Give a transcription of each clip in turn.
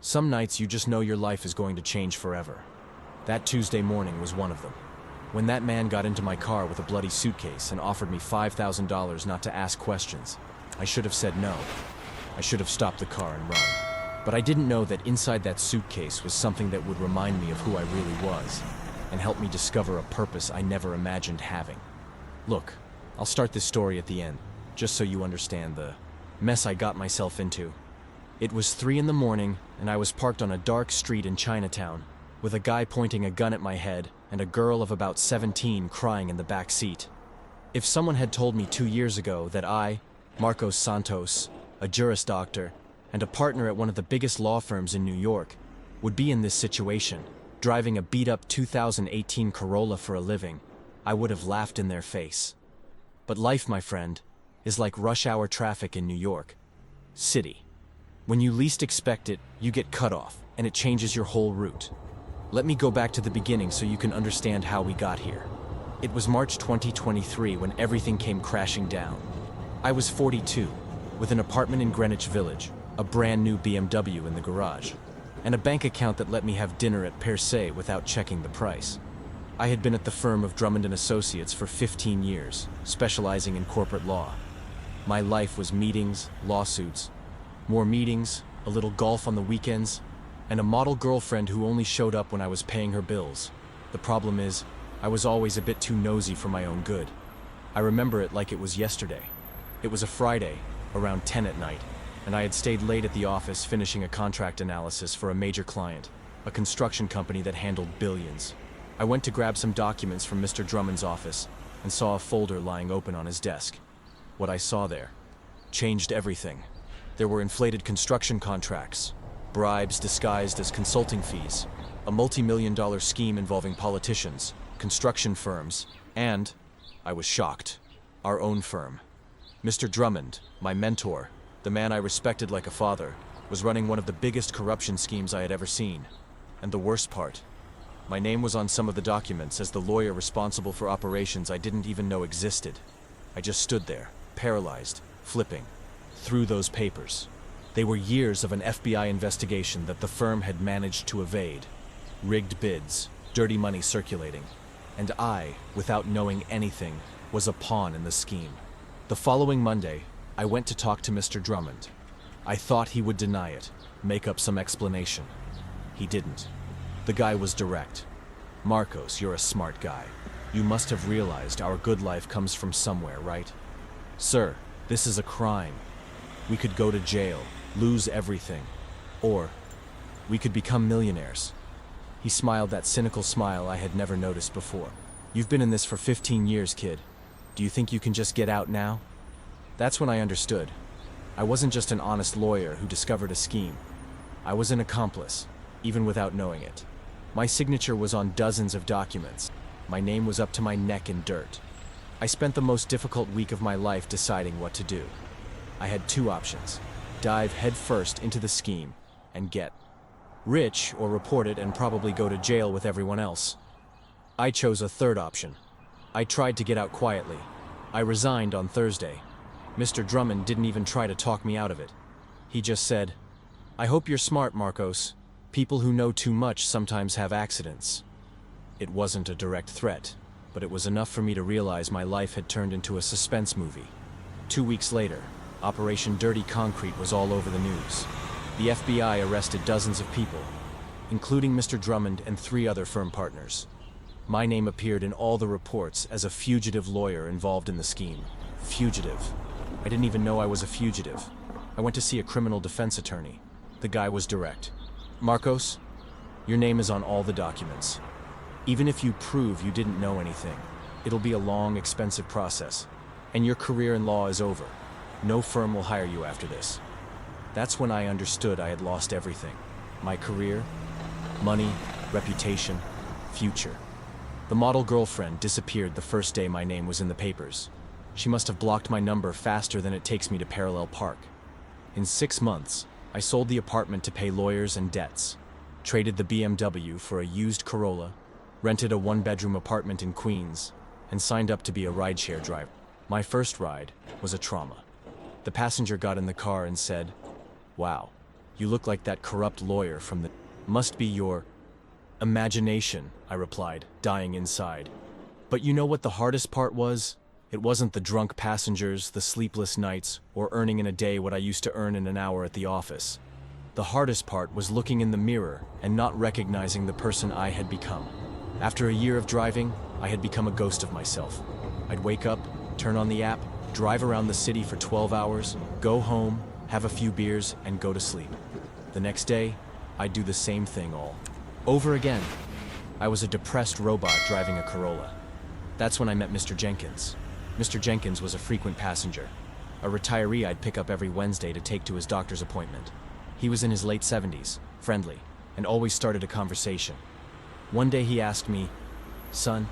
Some nights you just know your life is going to change forever. That Tuesday morning was one of them. When that man got into my car with a bloody suitcase and offered me $5,000 not to ask questions, I should have said no. I should have stopped the car and run. But I didn't know that inside that suitcase was something that would remind me of who I really was and help me discover a purpose I never imagined having. Look, I'll start this story at the end, just so you understand the mess I got myself into. It was 3 in the morning, and I was parked on a dark street in Chinatown, with a guy pointing a gun at my head and a girl of about 17 crying in the back seat. If someone had told me 2 years ago that I, Marcos Santos, a Juris Doctor, and a partner at one of the biggest law firms in New York, would be in this situation, driving a beat-up 2018 Corolla for a living, I would have laughed in their face. But life, my friend, is like rush hour traffic in New York City. When you least expect it, you get cut off, and it changes your whole route. Let me go back to the beginning so you can understand how we got here. It was March 2023 when everything came crashing down. I was 42, with an apartment in Greenwich Village, a brand new BMW in the garage, and a bank account that let me have dinner at Per Se without checking the price. I had been at the firm of Drummond & Associates for 15 years, specializing in corporate law. My life was meetings, lawsuits, more meetings, a little golf on the weekends, and a model girlfriend who only showed up when I was paying her bills. The problem is, I was always a bit too nosy for my own good. I remember it like it was yesterday. It was a Friday, around 10 at night, and I had stayed late at the office finishing a contract analysis for a major client, a construction company that handled billions. I went to grab some documents from Mr. Drummond's office and saw a folder lying open on his desk. What I saw there changed everything. There were inflated construction contracts, bribes disguised as consulting fees, a multi-million-dollar scheme involving politicians, construction firms, and, I was shocked, our own firm. Mr. Drummond, my mentor, the man I respected like a father, was running one of the biggest corruption schemes I had ever seen. And the worst part, my name was on some of the documents as the lawyer responsible for operations I didn't even know existed. I just stood there, paralyzed, flipping through those papers. They were years of an FBI investigation that the firm had managed to evade. Rigged bids, dirty money circulating. And I, without knowing anything, was a pawn in the scheme. The following Monday, I went to talk to Mr. Drummond. I thought he would deny it, make up some explanation. He didn't. The guy was direct. Marcos, you're a smart guy. You must have realized our good life comes from somewhere, right? Sir, this is a crime. We could go to jail, lose everything, or we could become millionaires. He smiled that cynical smile I had never noticed before. You've been in this for 15 years, kid. Do you think you can just get out now? That's when I understood. I wasn't just an honest lawyer who discovered a scheme. I was an accomplice, even without knowing it. My signature was on dozens of documents. My name was up to my neck in dirt. I spent the most difficult week of my life deciding what to do. I had 2 options: dive headfirst into the scheme and get rich, or report it and probably go to jail with everyone else. I chose a third option. I tried to get out quietly. I resigned on Thursday. Mr. Drummond didn't even try to talk me out of it. He just said, "I hope you're smart, Marcos. People who know too much sometimes have accidents." It wasn't a direct threat, but it was enough for me to realize my life had turned into a suspense movie. 2 weeks later, Operation Dirty Concrete was all over the news. The FBI arrested dozens of people, including Mr. Drummond and 3 other firm partners. My name appeared in all the reports as a fugitive lawyer involved in the scheme. Fugitive. I didn't even know I was a fugitive. I went to see a criminal defense attorney. The guy was direct. "Marcos, your name is on all the documents. Even if you prove you didn't know anything, it'll be a long, expensive process, and your career in law is over. No firm will hire you after this." That's when I understood I had lost everything. My career, money, reputation, future. The model girlfriend disappeared the first day my name was in the papers. She must have blocked my number faster than it takes me to parallel park. In 6 months, I sold the apartment to pay lawyers and debts, traded the BMW for a used Corolla, rented a 1-bedroom apartment in Queens, and signed up to be a rideshare driver. My first ride was a trauma. The passenger got in the car and said, "Wow, You look like that corrupt lawyer from the... Must be your... imagination, I replied, dying inside. But you know what the hardest part was? It wasn't the drunk passengers, the sleepless nights, or earning in a day what I used to earn in an hour at the office. The hardest part was looking in the mirror and not recognizing the person I had become. After a year of driving, I had become a ghost of myself. I'd wake up, turn on the app, drive around the city for 12 hours, go home, have a few beers, and go to sleep. The next day, I'd do the same thing all over again. I was a depressed robot driving a Corolla. That's when I met Mr. Jenkins. Mr. Jenkins was a frequent passenger, a retiree I'd pick up every Wednesday to take to his doctor's appointment. He was in his late 70s, friendly, and always started a conversation. One day he asked me, "Son,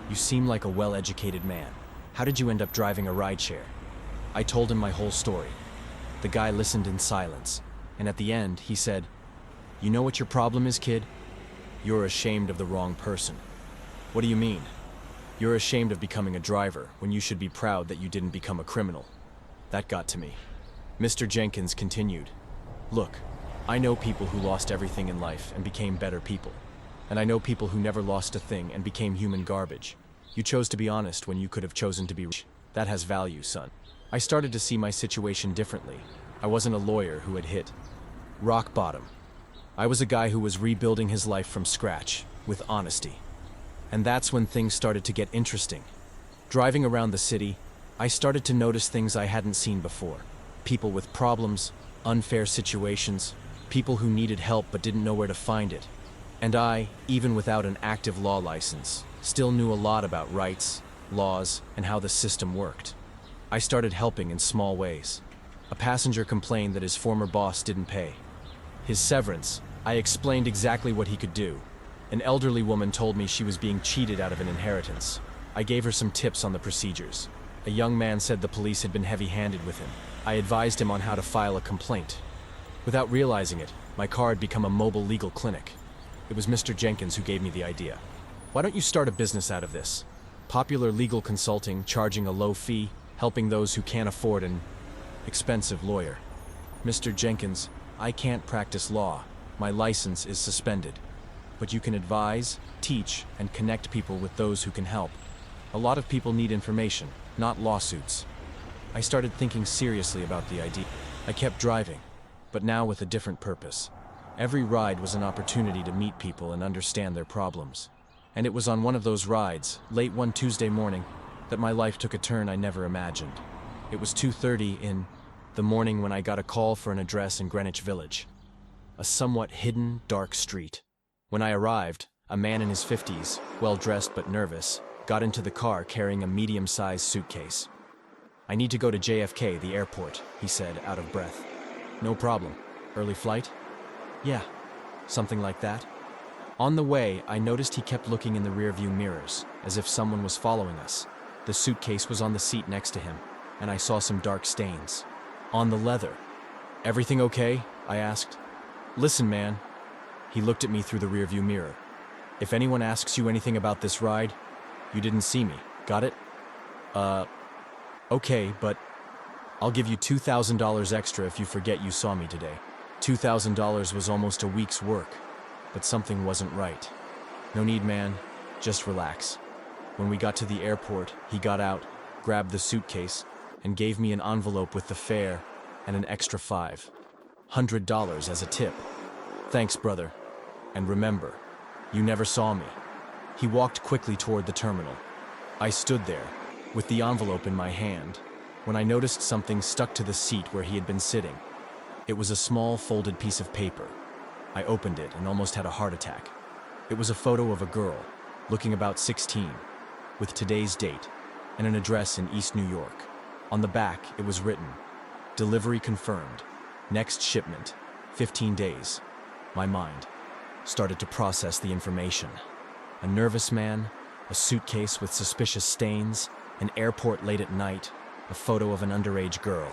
you seem like a well-educated man. How did you end up driving a rideshare?" I told him my whole story. The guy listened in silence, and at the end he said, "You know what your problem is, kid? You're ashamed of the wrong person." "What do you mean?" "You're ashamed of becoming a driver when you should be proud that you didn't become a criminal." That got to me. Mr. Jenkins continued, "Look, I know people who lost everything in life and became better people. And I know people who never lost a thing and became human garbage. You chose to be honest when you could have chosen to be rich. That has value, son." I started to see my situation differently. I wasn't a lawyer who had hit rock bottom. I was a guy who was rebuilding his life from scratch, with honesty. And that's when things started to get interesting. Driving around the city, I started to notice things I hadn't seen before. People with problems, unfair situations, people who needed help but didn't know where to find it. And I, even without an active law license, still knew a lot about rights, laws, and how the system worked. I started helping in small ways. A passenger complained that his former boss didn't pay his severance. I explained exactly what he could do. An elderly woman told me she was being cheated out of an inheritance. I gave her some tips on the procedures. A young man said the police had been heavy-handed with him. I advised him on how to file a complaint. Without realizing it, my car had become a mobile legal clinic. It was Mr. Jenkins who gave me the idea. "Why don't you start a business out of this? Popular legal consulting, charging a low fee, helping those who can't afford an expensive lawyer." "Mr. Jenkins, I can't practice law. My license is suspended. But you can advise, teach, and connect people with those who can help. A lot of people need information, not lawsuits." I started thinking seriously about the idea. I kept driving, but now with a different purpose. Every ride was an opportunity to meet people and understand their problems. And it was on one of those rides, late one Tuesday morning, that my life took a turn I never imagined. It was 2:30 in the morning when I got a call for an address in Greenwich Village. A somewhat hidden, dark street. When I arrived, a man in his 50s, well-dressed but nervous, got into the car carrying a medium-sized suitcase. "I need to go to JFK, the airport," he said, out of breath. "No problem. Early flight?" "Yeah, something like that." On the way, I noticed he kept looking in the rearview mirrors, as if someone was following us. The suitcase was on the seat next to him, and I saw some dark stains on the leather. "Everything okay?" I asked. "Listen, man." He looked at me through the rearview mirror. "If anyone asks you anything about this ride, you didn't see me. Got it?" Okay, but I'll give you $2,000 extra if you forget you saw me today." $2,000 was almost a week's work, but something wasn't right. "No need, man. Just relax." When we got to the airport, he got out, grabbed the suitcase, and gave me an envelope with the fare and an extra $500 as a tip. "Thanks, brother. And remember, you never saw me." He walked quickly toward the terminal. I stood there, with the envelope in my hand, when I noticed something stuck to the seat where he had been sitting. It was a small, folded piece of paper. I opened it and almost had a heart attack. It was a photo of a girl, looking about 16, with today's date, and an address in East New York. On the back, it was written, "Delivery confirmed. Next shipment, 15 days. My mind started to process the information. A nervous man, a suitcase with suspicious stains, an airport late at night, a photo of an underage girl.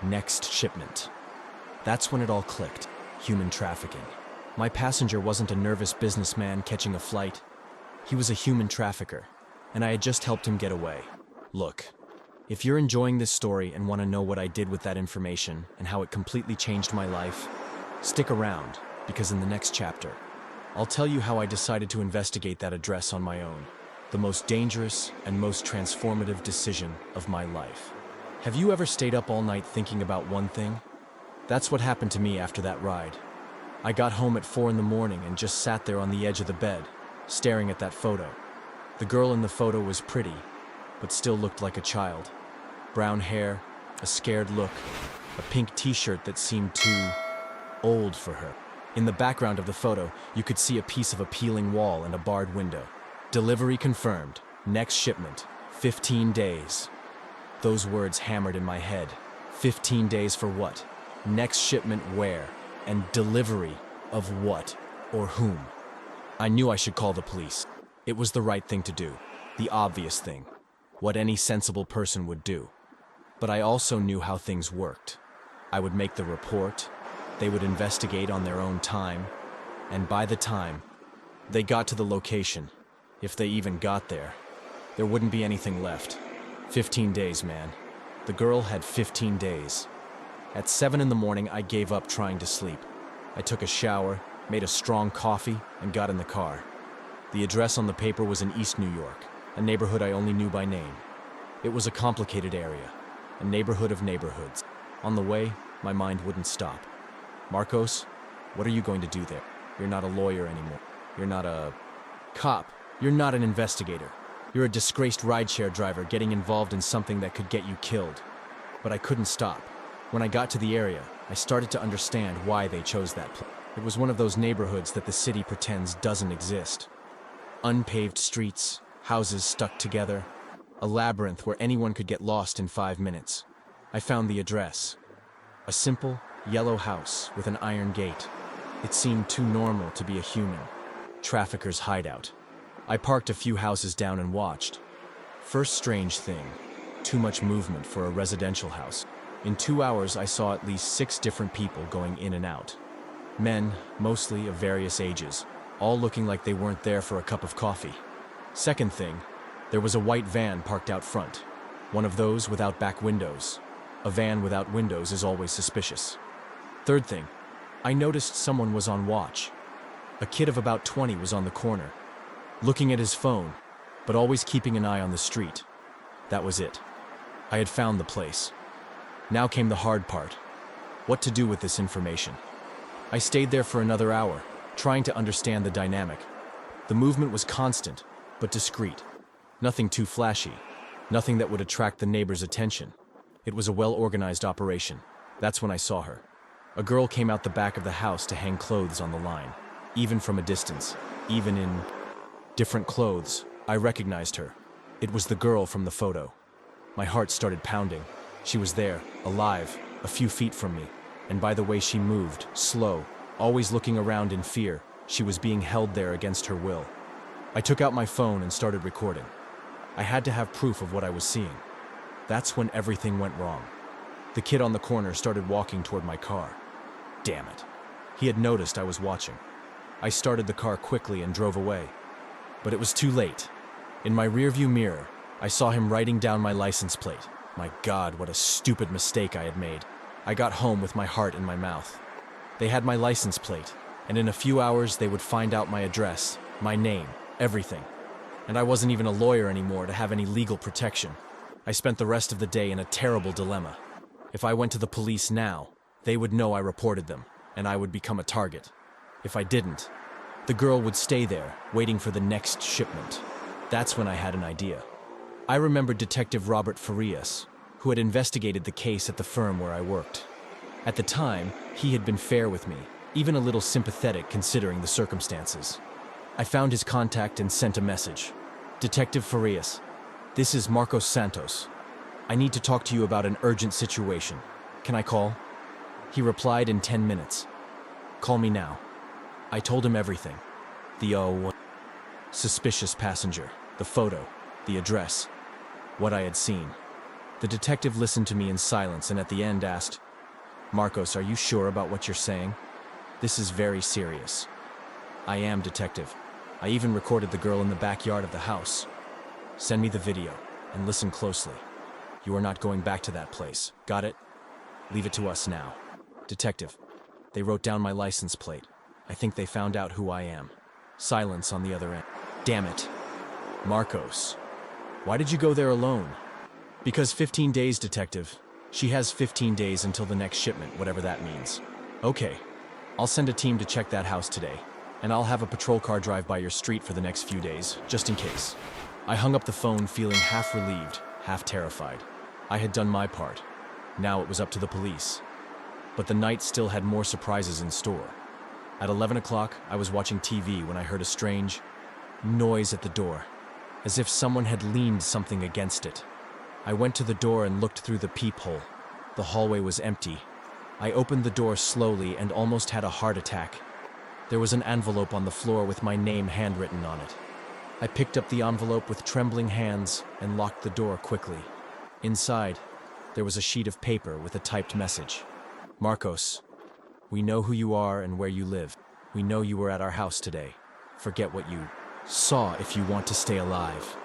Next shipment. That's when it all clicked. Human trafficking. My passenger wasn't a nervous businessman catching a flight. He was a human trafficker, and I had just helped him get away. Look, if you're enjoying this story and want to know what I did with that information and how it completely changed my life, Stick around, because in the next chapter, I'll tell you how I decided to investigate that address on my own. The most dangerous and most transformative decision of my life. Have you ever stayed up all night thinking about one thing? That's what happened to me after that ride. I got home at 4 in the morning and just sat there on the edge of the bed, staring at that photo. The girl in the photo was pretty, but still looked like a child. Brown hair, a scared look, a pink t-shirt that seemed too old for her. In the background of the photo, you could see a piece of a peeling wall and a barred window. Delivery confirmed. Next shipment. 15 days. Those words hammered in my head. 15 days for what? Next shipment where? And delivery of what or whom? I knew I should call the police. It was the right thing to do. The obvious thing. What any sensible person would do. But I also knew how things worked. I would make the report. They would investigate on their own time. And by the time they got to the location, if they even got there wouldn't be anything left. 15 days, man. The girl had 15 days. At 7 in the morning, I gave up trying to sleep. I took a shower, made a strong coffee, and got in the car. The address on the paper was in East New York, a neighborhood I only knew by name. It was a complicated area, a neighborhood of neighborhoods. On the way, my mind wouldn't stop. Marcos, what are you going to do there? You're not a lawyer anymore. You're not a cop. You're not an investigator. You're a disgraced rideshare driver getting involved in something that could get you killed. But I couldn't stop. When I got to the area, I started to understand why they chose that place. It was one of those neighborhoods that the city pretends doesn't exist. Unpaved streets, houses stuck together, a labyrinth where anyone could get lost in 5 minutes. I found the address. A simple, yellow house with an iron gate. It seemed too normal to be a human. Trafficker's hideout. I parked a few houses down and watched. First strange thing, too much movement for a residential house. In 2 hours, I saw at least 6 different people going in and out. Men, mostly of various ages, all looking like they weren't there for a cup of coffee. Second thing, there was a white van parked out front. One of those without back windows. A van without windows is always suspicious. Third thing, I noticed someone was on watch. A kid of about 20 was on the corner, looking at his phone, but always keeping an eye on the street. That was it. I had found the place. Now came the hard part. What to do with this information? I stayed there for another hour, trying to understand the dynamic. The movement was constant, but discreet. Nothing too flashy. Nothing that would attract the neighbors' attention. It was a well-organized operation. That's when I saw her. A girl came out the back of the house to hang clothes on the line. Even from a distance, even in different clothes, I recognized her. It was the girl from the photo. My heart started pounding. She was there, alive, a few feet from me. And by the way she moved, slow, always looking around in fear, she was being held there against her will. I took out my phone and started recording. I had to have proof of what I was seeing. That's when everything went wrong. The kid on the corner started walking toward my car. Damn it. He had noticed I was watching. I started the car quickly and drove away. But it was too late. In my rearview mirror, I saw him writing down my license plate. My God, what a stupid mistake I had made. I got home with my heart in my mouth. They had my license plate, and in a few hours they would find out my address, my name, everything. And I wasn't even a lawyer anymore to have any legal protection. I spent the rest of the day in a terrible dilemma. If I went to the police now, they would know I reported them, and I would become a target. If I didn't, the girl would stay there, waiting for the next shipment. That's when I had an idea. I remembered Detective Robert Farias, who had investigated the case at the firm where I worked. At the time, he had been fair with me, even a little sympathetic considering the circumstances. I found his contact and sent a message. Detective Farias, this is Marcos Santos. I need to talk to you about an urgent situation. Can I call? He replied in 10 minutes. Call me now. I told him everything. The suspicious passenger, the photo, the address, what I had seen. The detective listened to me in silence and at the end asked, Marcos, are you sure about what you're saying? This is very serious. I am, detective. I even recorded the girl in the backyard of the house. Send me the video and listen closely. You are not going back to that place. Got it? Leave it to us now. Detective, They wrote down my license plate. I think they found out who I am. Silence on the other end. Damn it. Marcos. Why did you go there alone? Because 15 days, detective. She has 15 days until the next shipment, whatever that means. Okay. I'll send a team to check that house today, and I'll have a patrol car drive by your street for the next few days, just in case. I hung up the phone feeling half relieved, half terrified. I had done my part. Now it was up to the police. But the night still had more surprises in store. At 11 o'clock, I was watching TV when I heard a strange noise at the door, as if someone had leaned something against it. I went to the door and looked through the peephole. The hallway was empty. I opened the door slowly and almost had a heart attack. There was an envelope on the floor with my name handwritten on it. I picked up the envelope with trembling hands and locked the door quickly. Inside, there was a sheet of paper with a typed message. Marcos, we know who you are and where you live. We know you were at our house today. Forget what you saw if you want to stay alive.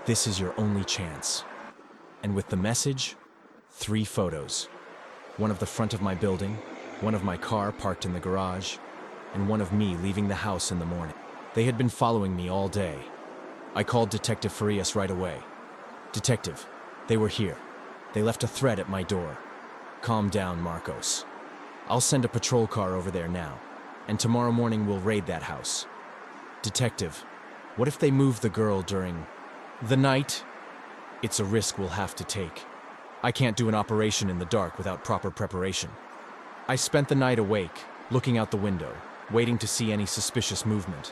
This is your only chance. And with the message, 3 photos. One of the front of my building, one of my car parked in the garage, and one of me leaving the house in the morning. They had been following me all day. I called Detective Farias right away. Detective, they were here. They left a threat at my door. Calm down, Marcos. I'll send a patrol car over there now, and tomorrow morning we'll raid that house. Detective, what if they move the girl during the night? It's a risk we'll have to take. I can't do an operation in the dark without proper preparation. I spent the night awake, looking out the window, waiting to see any suspicious movement.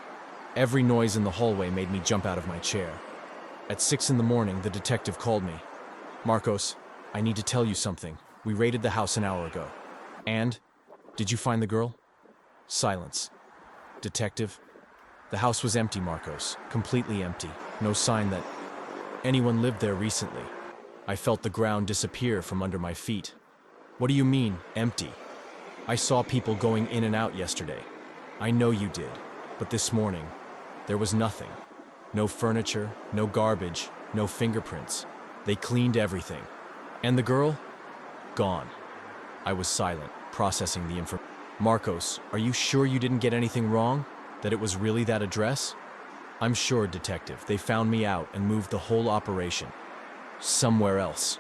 Every noise in the hallway made me jump out of my chair. At 6 in the morning, the detective called me. Marcos, I need to tell you something. We raided the house an hour ago. And? Did you find the girl? Silence. Detective, the house was empty, Marcos. Completely empty. No sign that anyone lived there recently. I felt the ground disappear from under my feet. What do you mean, empty? I saw people going in and out yesterday. I know you did, but this morning, there was nothing. No furniture, no garbage, no fingerprints. They cleaned everything. And the girl? Gone. I was silent, processing the information. Marcos, are you sure you didn't get anything wrong? That it was really that address? I'm sure, Detective. They found me out and moved the whole operation somewhere else.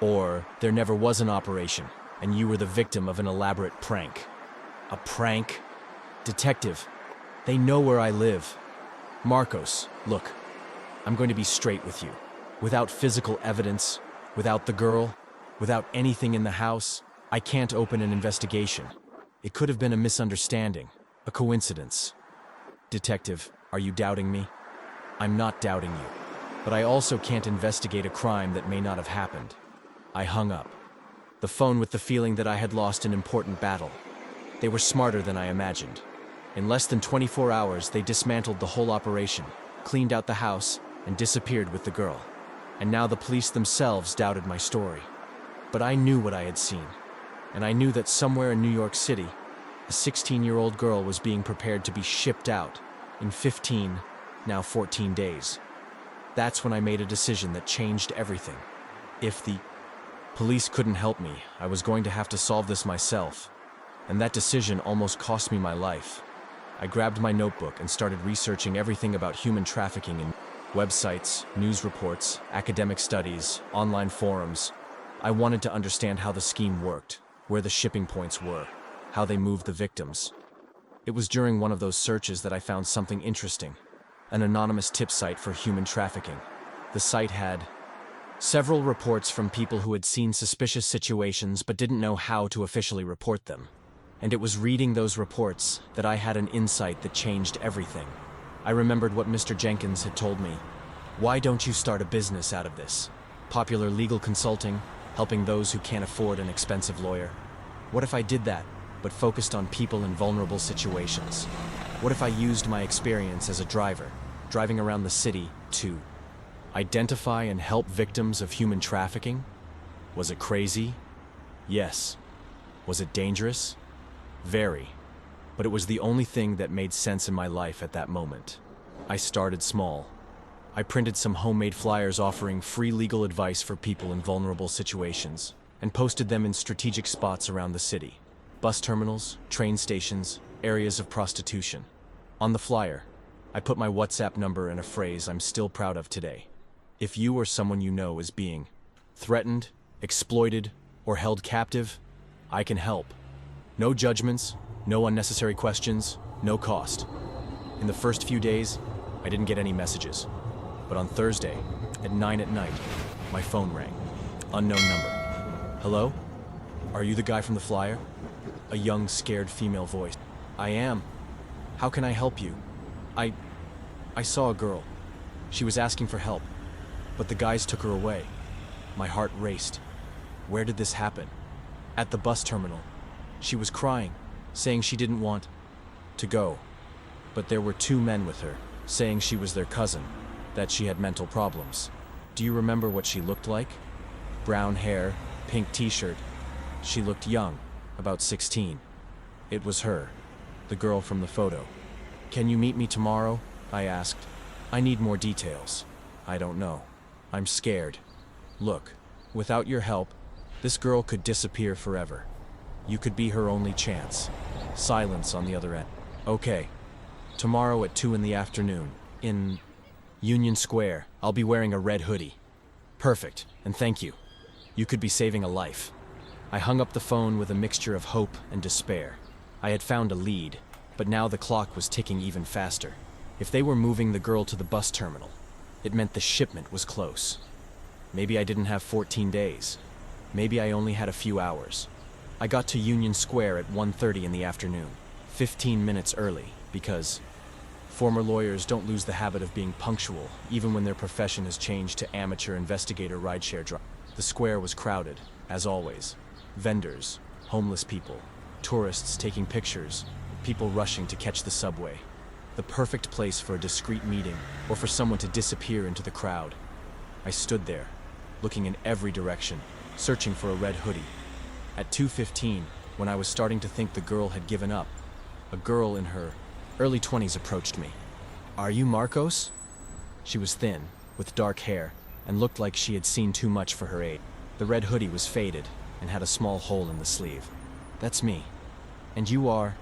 Or there never was an operation, and you were the victim of an elaborate prank. A prank? Detective, they know where I live. Marcos, look, I'm going to be straight with you. Without physical evidence, without the girl, without anything in the house, I can't open an investigation. It could have been a misunderstanding, a coincidence. Detective, are you doubting me? I'm not doubting you, but I also can't investigate a crime that may not have happened. I hung up, the phone with the feeling that I had lost an important battle. They were smarter than I imagined. In less than 24 hours, they dismantled the whole operation, cleaned out the house, and disappeared with the girl. And now the police themselves doubted my story. But I knew what I had seen, and I knew that somewhere in New York City, a 16-year-old girl was being prepared to be shipped out in 15, now 14 days. That's when I made a decision that changed everything. If the police couldn't help me, I was going to have to solve this myself. And that decision almost cost me my life. I grabbed my notebook and started researching everything about human trafficking in websites, news reports, academic studies, online forums. I wanted to understand how the scheme worked, where the shipping points were, how they moved the victims. It was during one of those searches that I found something interesting, an anonymous tip site for human trafficking. The site had several reports from people who had seen suspicious situations but didn't know how to officially report them. And it was reading those reports that I had an insight that changed everything. I remembered what Mr. Jenkins had told me. Why don't you start a business out of this? Popular legal consulting, helping those who can't afford an expensive lawyer. What if I did that, but focused on people in vulnerable situations? What if I used my experience as a driver, driving around the city to identify and help victims of human trafficking? Was it crazy? Yes. Was it dangerous? Very. But it was the only thing that made sense in my life at that moment. I started small. I printed some homemade flyers offering free legal advice for people in vulnerable situations, and posted them in strategic spots around the city. Bus terminals, train stations, areas of prostitution. On the flyer, I put my WhatsApp number and a phrase I'm still proud of today. If you or someone you know is being threatened, exploited, or held captive, I can help. No judgments, no unnecessary questions, no cost. In the first few days, I didn't get any messages. But on Thursday, at 9 at night, my phone rang. Unknown number. Hello? Are you the guy from the flyer? A young, scared female voice. I am. How can I help you? I saw a girl. She was asking for help, but the guys took her away. My heart raced. Where did this happen? At the bus terminal. She was crying, saying she didn't want to go. But there were two men with her, saying she was their cousin, that she had mental problems. Do you remember what she looked like? Brown hair, pink t-shirt. She looked young, about 16. It was her, the girl from the photo. Can you meet me tomorrow? I asked. I need more details. I don't know. I'm scared. Look, without your help, this girl could disappear forever. You could be her only chance. Silence on the other end. Okay. Tomorrow at 2 in the afternoon, in Union Square, I'll be wearing a red hoodie. Perfect, and thank you. You could be saving a life. I hung up the phone with a mixture of hope and despair. I had found a lead, but now the clock was ticking even faster. If they were moving the girl to the bus terminal, it meant the shipment was close. Maybe I didn't have 14 days. Maybe I only had a few hours. I got to Union Square at 1:30 in the afternoon, 15 minutes early, because former lawyers don't lose the habit of being punctual, even when their profession has changed to amateur investigator rideshare driver. The square was crowded, as always. Vendors, homeless people, tourists taking pictures, people rushing to catch the subway. The perfect place for a discreet meeting, or for someone to disappear into the crowd. I stood there, looking in every direction, searching for a red hoodie. At 2:15, when I was starting to think the girl had given up, a girl in her early 20s approached me. Are you Marcos? She was thin, with dark hair, and looked like she had seen too much for her age. The red hoodie was faded and had a small hole in the sleeve. That's me. And you are?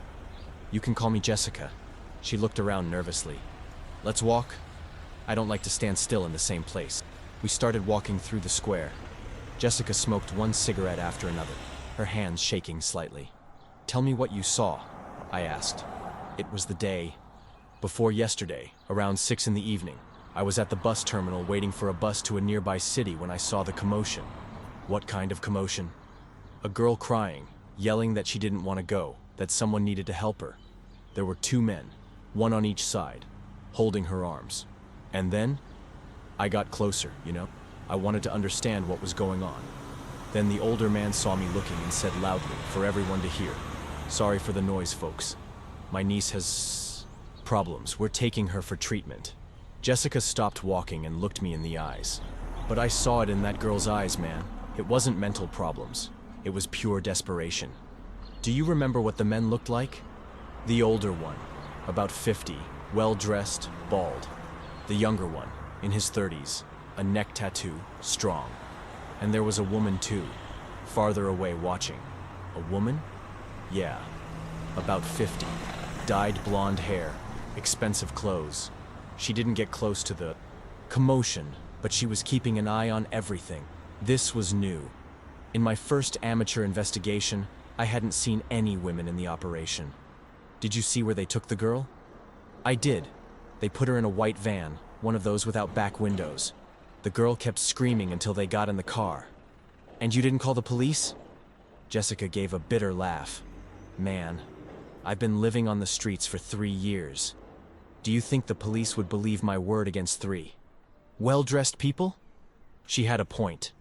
You can call me Jessica. She looked around nervously. Let's walk? I don't like to stand still in the same place. We started walking through the square. Jessica smoked one cigarette after another, her hands shaking slightly. Tell me what you saw, I asked. It was the day before yesterday, around 6 in the evening. I was at the bus terminal waiting for a bus to a nearby city when I saw the commotion. What kind of commotion? A girl crying, yelling that she didn't want to go, that someone needed to help her. There were two men, one on each side, holding her arms. And then, I got closer, I wanted to understand what was going on. Then the older man saw me looking and said loudly, for everyone to hear, "Sorry for the noise, folks. My niece has problems. We're taking her for treatment." Jessica stopped walking and looked me in the eyes. But I saw it in that girl's eyes, man. It wasn't mental problems. It was pure desperation. Do you remember what the men looked like? The older one, about 50, well-dressed, bald. The younger one, in his 30s, a neck tattoo, strong. And there was a woman too, farther away watching. A woman? Yeah, about 50. Dyed blonde hair, expensive clothes. She didn't get close to the commotion, but she was keeping an eye on everything. This was new. In my first amateur investigation, I hadn't seen any women in the operation. Did you see where they took the girl? I did. They put her in a white van, one of those without back windows. The girl kept screaming until they got in the car. And you didn't call the police? Jessica gave a bitter laugh. Man, I've been living on the streets for 3 years. Do you think the police would believe my word against 3 well-dressed people? She had a point.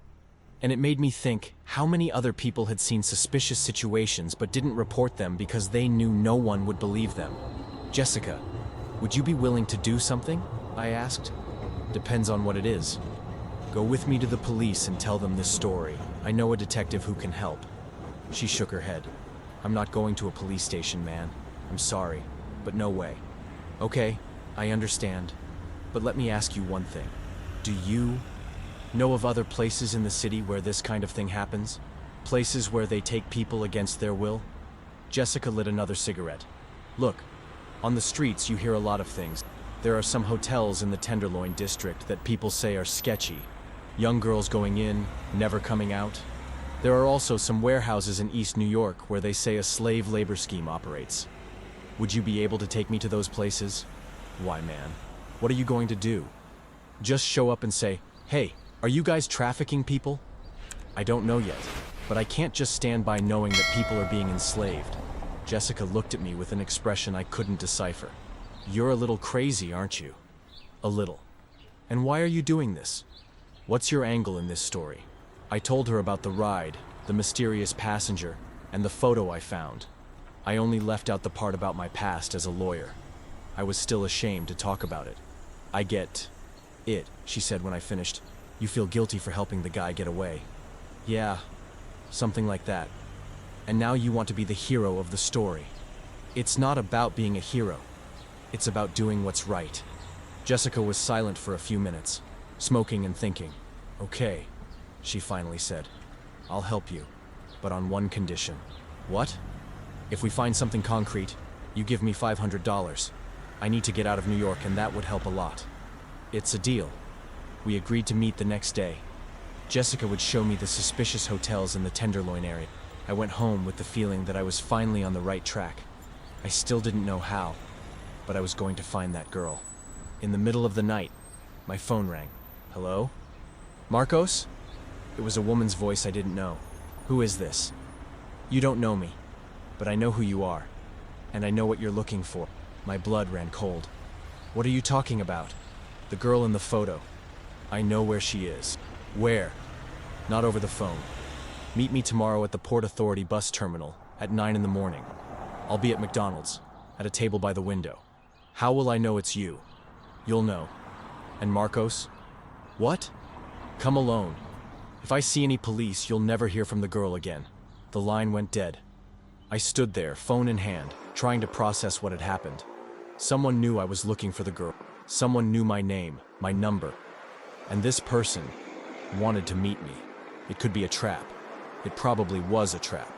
And it made me think how many other people had seen suspicious situations but didn't report them because they knew no one would believe them. Jessica, would you be willing to do something? I asked. Depends on what it is. Go with me to the police and tell them this story. I know a detective who can help. She shook her head. I'm not going to a police station, man. I'm sorry, but no way. Okay, I understand. But let me ask you one thing. Do you know of other places in the city where this kind of thing happens? Places where they take people against their will? Jessica lit another cigarette. Look, on the streets you hear a lot of things. There are some hotels in the Tenderloin district that people say are sketchy. Young girls going in, never coming out. There are also some warehouses in East New York where they say a slave labor scheme operates. Would you be able to take me to those places? Why, man, what are you going to do? Just show up and say, "Hey, are you guys trafficking people?" I don't know yet, but I can't just stand by knowing that people are being enslaved. Jessica looked at me with an expression I couldn't decipher. You're a little crazy, aren't you? A little. And why are you doing this? What's your angle in this story? I told her about the ride, the mysterious passenger, and the photo I found. I only left out the part about my past as a lawyer. I was still ashamed to talk about it. I get it, she said when I finished. You feel guilty for helping the guy get away. Yeah, something like that. And now you want to be the hero of the story. It's not about being a hero. It's about doing what's right. Jessica was silent for a few minutes, smoking and thinking. Okay, she finally said. I'll help you, but on one condition. What? If we find something concrete, you give me $500. I need to get out of New York and that would help a lot. It's a deal. We agreed to meet the next day. Jessica would show me the suspicious hotels in the Tenderloin area. I went home with the feeling that I was finally on the right track. I still didn't know how, but I was going to find that girl. In the middle of the night, my phone rang. Hello? Marcos? It was a woman's voice I didn't know. Who is this? You don't know me, but I know who you are, and I know what you're looking for. My blood ran cold. What are you talking about? The girl in the photo. I know where she is. Where? Not over the phone. Meet me tomorrow at the Port Authority bus terminal at 9 in the morning. I'll be at McDonald's, at a table by the window. How will I know it's you? You'll know. And Marcos? What? Come alone. If I see any police, you'll never hear from the girl again. The line went dead. I stood there, phone in hand, trying to process what had happened. Someone knew I was looking for the girl. Someone knew my name, my number. And this person wanted to meet me. It could be a trap. It probably was a trap.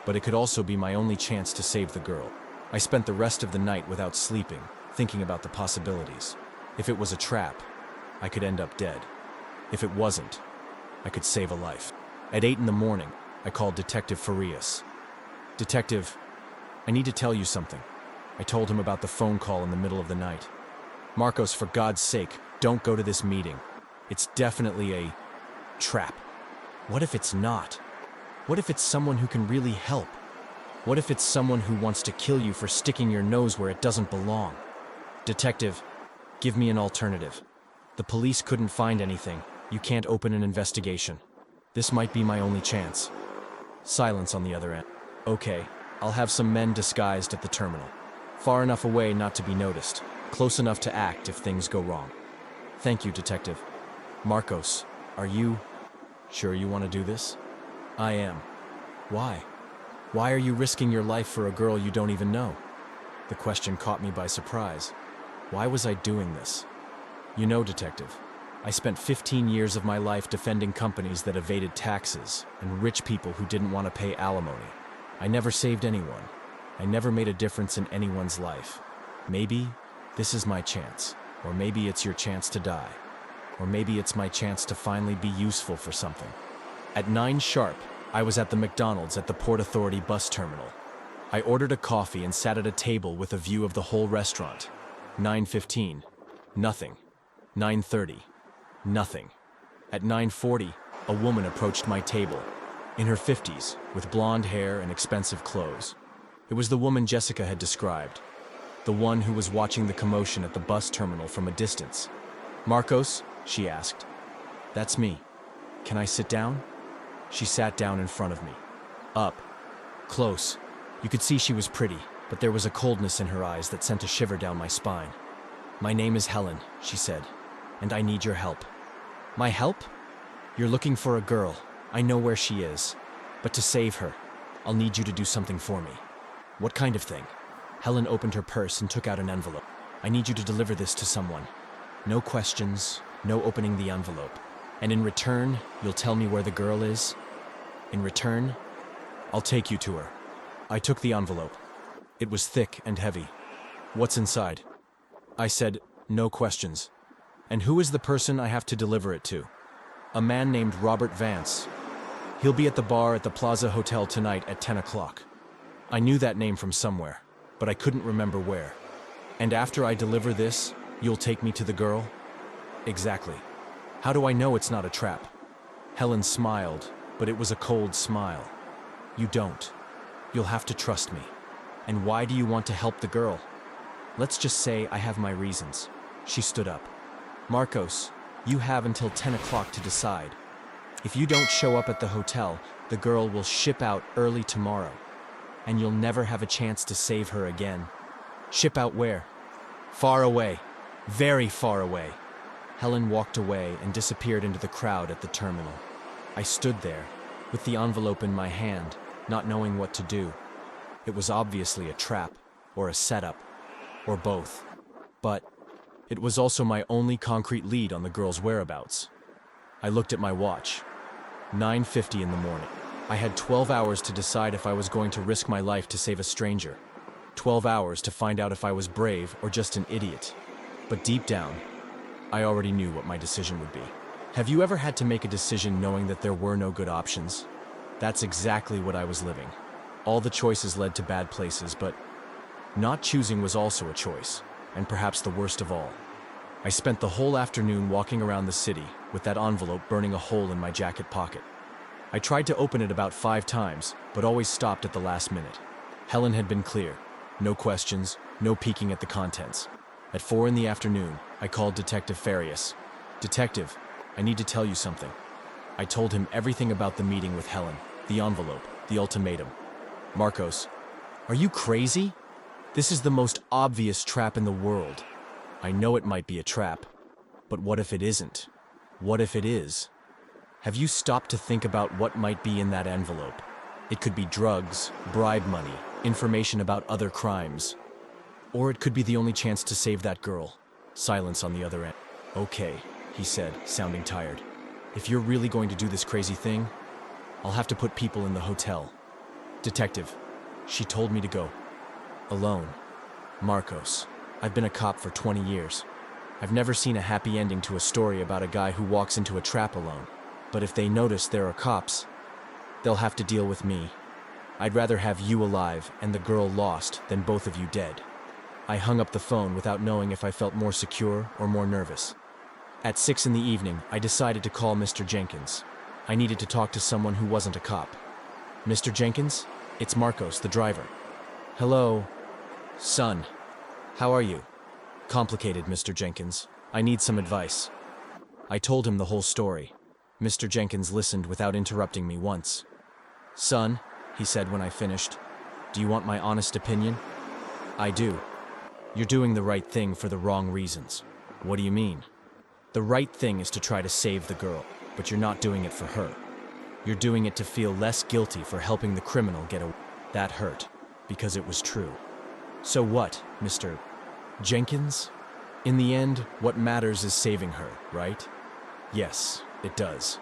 But it could also be my only chance to save the girl. I spent the rest of the night without sleeping, thinking about the possibilities. If it was a trap, I could end up dead. If it wasn't, I could save a life. At 8 in the morning, I called Detective Farias. Detective, I need to tell you something. I told him about the phone call in the middle of the night. Marcos, for God's sake, don't go to this meeting. It's definitely a trap. What if it's not? What if it's someone who can really help? What if it's someone who wants to kill you for sticking your nose where it doesn't belong? Detective, give me an alternative. The police couldn't find anything. You can't open an investigation. This might be my only chance. Silence on the other end. Okay, I'll have some men disguised at the terminal. Far enough away not to be noticed. Close enough to act if things go wrong. Thank you, Detective. Marcos, are you sure you want to do this? I am. Why? Why are you risking your life for a girl you don't even know? The question caught me by surprise. Why was I doing this? You know, Detective, I spent 15 years of my life defending companies that evaded taxes and rich people who didn't want to pay alimony. I never saved anyone. I never made a difference in anyone's life. Maybe this is my chance, or maybe it's your chance to die, or maybe it's my chance to finally be useful for something. At 9 sharp, I was at the McDonald's at the Port Authority bus terminal. I ordered a coffee and sat at a table with a view of the whole restaurant. 9:15, nothing. 9:30, nothing. At 9:40, a woman approached my table, in her 50s, with blonde hair and expensive clothes. It was the woman Jessica had described, the one who was watching the commotion at the bus terminal from a distance. Marcos, she asked. That's me. Can I sit down? She sat down in front of me. Up. Close. You could see she was pretty, but there was a coldness in her eyes that sent a shiver down my spine. My name is Helen, she said, and I need your help. My help? You're looking for a girl. I know where she is. But to save her, I'll need you to do something for me. What kind of thing? Helen opened her purse and took out an envelope. I need you to deliver this to someone. No questions, no opening the envelope. And in return, you'll tell me where the girl is. In return, I'll take you to her. I took the envelope. It was thick and heavy. "What's inside?" I said, "No questions." "And who is the person I have to deliver it to?" "A man named Robert Vance. He'll be at the bar at the Plaza Hotel tonight at 10 o'clock. I knew that name from somewhere, but I couldn't remember where. "And after I deliver this, you'll take me to the girl?" "Exactly. How do I know it's not a trap?" Helen smiled, but it was a cold smile. "You don't. You'll have to trust me. And why do you want to help the girl?" "Let's just say I have my reasons." She stood up. "Marcos, you have until 10 o'clock to decide. If you don't show up at the hotel, the girl will ship out early tomorrow. And you'll never have a chance to save her again." "Ship out where?" "Far away. Very far away." Helen walked away and disappeared into the crowd at the terminal. I stood there, with the envelope in my hand, not knowing what to do. It was obviously a trap, or a setup, or both. But it was also my only concrete lead on the girl's whereabouts. I looked at my watch. 9:50 in the morning. I had 12 hours to decide if I was going to risk my life to save a stranger. 12 hours to find out if I was brave or just an idiot. But deep down, I already knew what my decision would be. Have you ever had to make a decision knowing that there were no good options? That's exactly what I was living. All the choices led to bad places, but not choosing was also a choice, and perhaps the worst of all. I spent the whole afternoon walking around the city, with that envelope burning a hole in my jacket pocket. I tried to open it about 5 times, but always stopped at the last minute. Helen had been clear. No questions, no peeking at the contents. At 4 in the afternoon, I called Detective Farias. "Detective, I need to tell you something." I told him everything about the meeting with Helen, the envelope, the ultimatum. "Marcos, are you crazy? This is the most obvious trap in the world. I know it might be a trap, but what if it isn't? What if it is? Have you stopped to think about what might be in that envelope? It could be drugs, bribe money, information about other crimes. Or it could be the only chance to save that girl." Silence on the other end. "Okay," he said, sounding tired. "If you're really going to do this crazy thing, I'll have to put people in the hotel." "Detective, she told me to go. Alone. Marcos, I've been a cop for 20 years. I've never seen a happy ending to a story about a guy who walks into a trap alone. But if they notice there are cops, they'll have to deal with me. I'd rather have you alive and the girl lost than both of you dead." I hung up the phone without knowing if I felt more secure or more nervous. At 6 in the evening, I decided to call Mr. Jenkins. I needed to talk to someone who wasn't a cop. "Mr. Jenkins? It's Marcos, the driver." "Hello. Son. How are you?" "Complicated, Mr. Jenkins. I need some advice." I told him the whole story. Mr. Jenkins listened without interrupting me once. "Son," he said when I finished, "do you want my honest opinion?" "I do. You're doing the right thing for the wrong reasons." "What do you mean?" "The right thing is to try to save the girl, but you're not doing it for her. You're doing it to feel less guilty for helping the criminal get away." That hurt, because it was true. "So what, Mr. Jenkins? In the end, what matters is saving her, right?" "Yes, it does.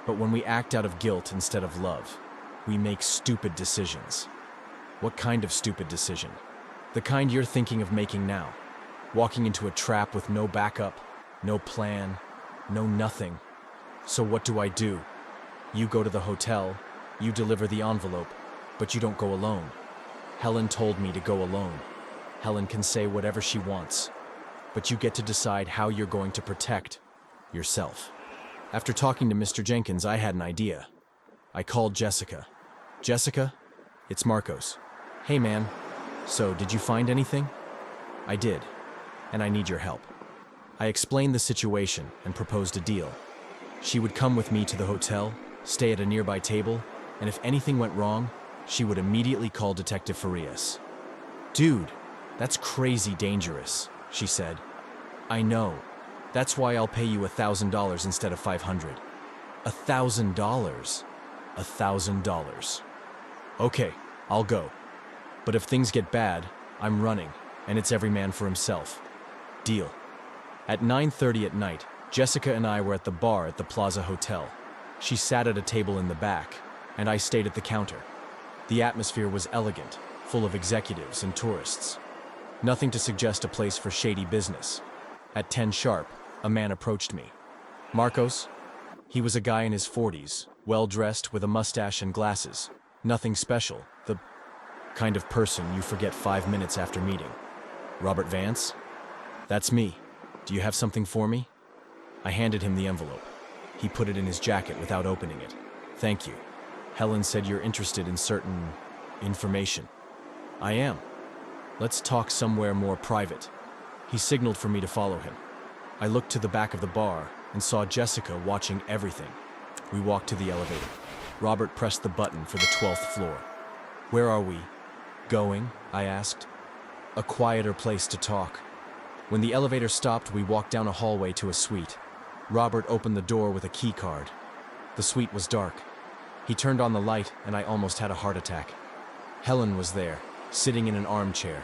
But when we act out of guilt instead of love, we make stupid decisions." "What kind of stupid decision?" "The kind you're thinking of making now. Walking into a trap with no backup, no plan, no nothing. So what do I do? You go to the hotel, you deliver the envelope, but you don't go alone. Helen told me to go alone. Helen can say whatever she wants, but you get to decide how you're going to protect yourself." After talking to Mr. Jenkins, I had an idea. I called Jessica. "Jessica, it's Marcos." "Hey man, so did you find anything?" "I did, and I need your help." I explained the situation and proposed a deal. She would come with me to the hotel, stay at a nearby table, and if anything went wrong, she would immediately call Detective Farias. "Dude, that's crazy dangerous," she said. "I know. That's why I'll pay you $1,000 instead of $500. $1,000? $1,000. Okay, I'll go. But if things get bad, I'm running, and it's every man for himself. Deal." At 9:30 at night, Jessica and I were at the bar at the Plaza Hotel. She sat at a table in the back, and I stayed at the counter. The atmosphere was elegant, full of executives and tourists. Nothing to suggest a place for shady business. At 10 sharp, a man approached me. Marcos? He was a guy in his 40s, well-dressed with a mustache and glasses. Nothing special, the kind of person you forget 5 minutes after meeting. Robert Vance? That's me. Do you have something for me? I handed him the envelope. He put it in his jacket without opening it. Thank you. Helen said you're interested in certain information. I am. Let's talk somewhere more private. He signaled for me to follow him. I looked to the back of the bar and saw Jessica watching everything. We walked to the elevator. Robert pressed the button for the 12th floor. Where are we going? I asked. A quieter place to talk. When the elevator stopped, we walked down a hallway to a suite. Robert opened the door with a key card. The suite was dark. He turned on the light and I almost had a heart attack. Helen was there, sitting in an armchair.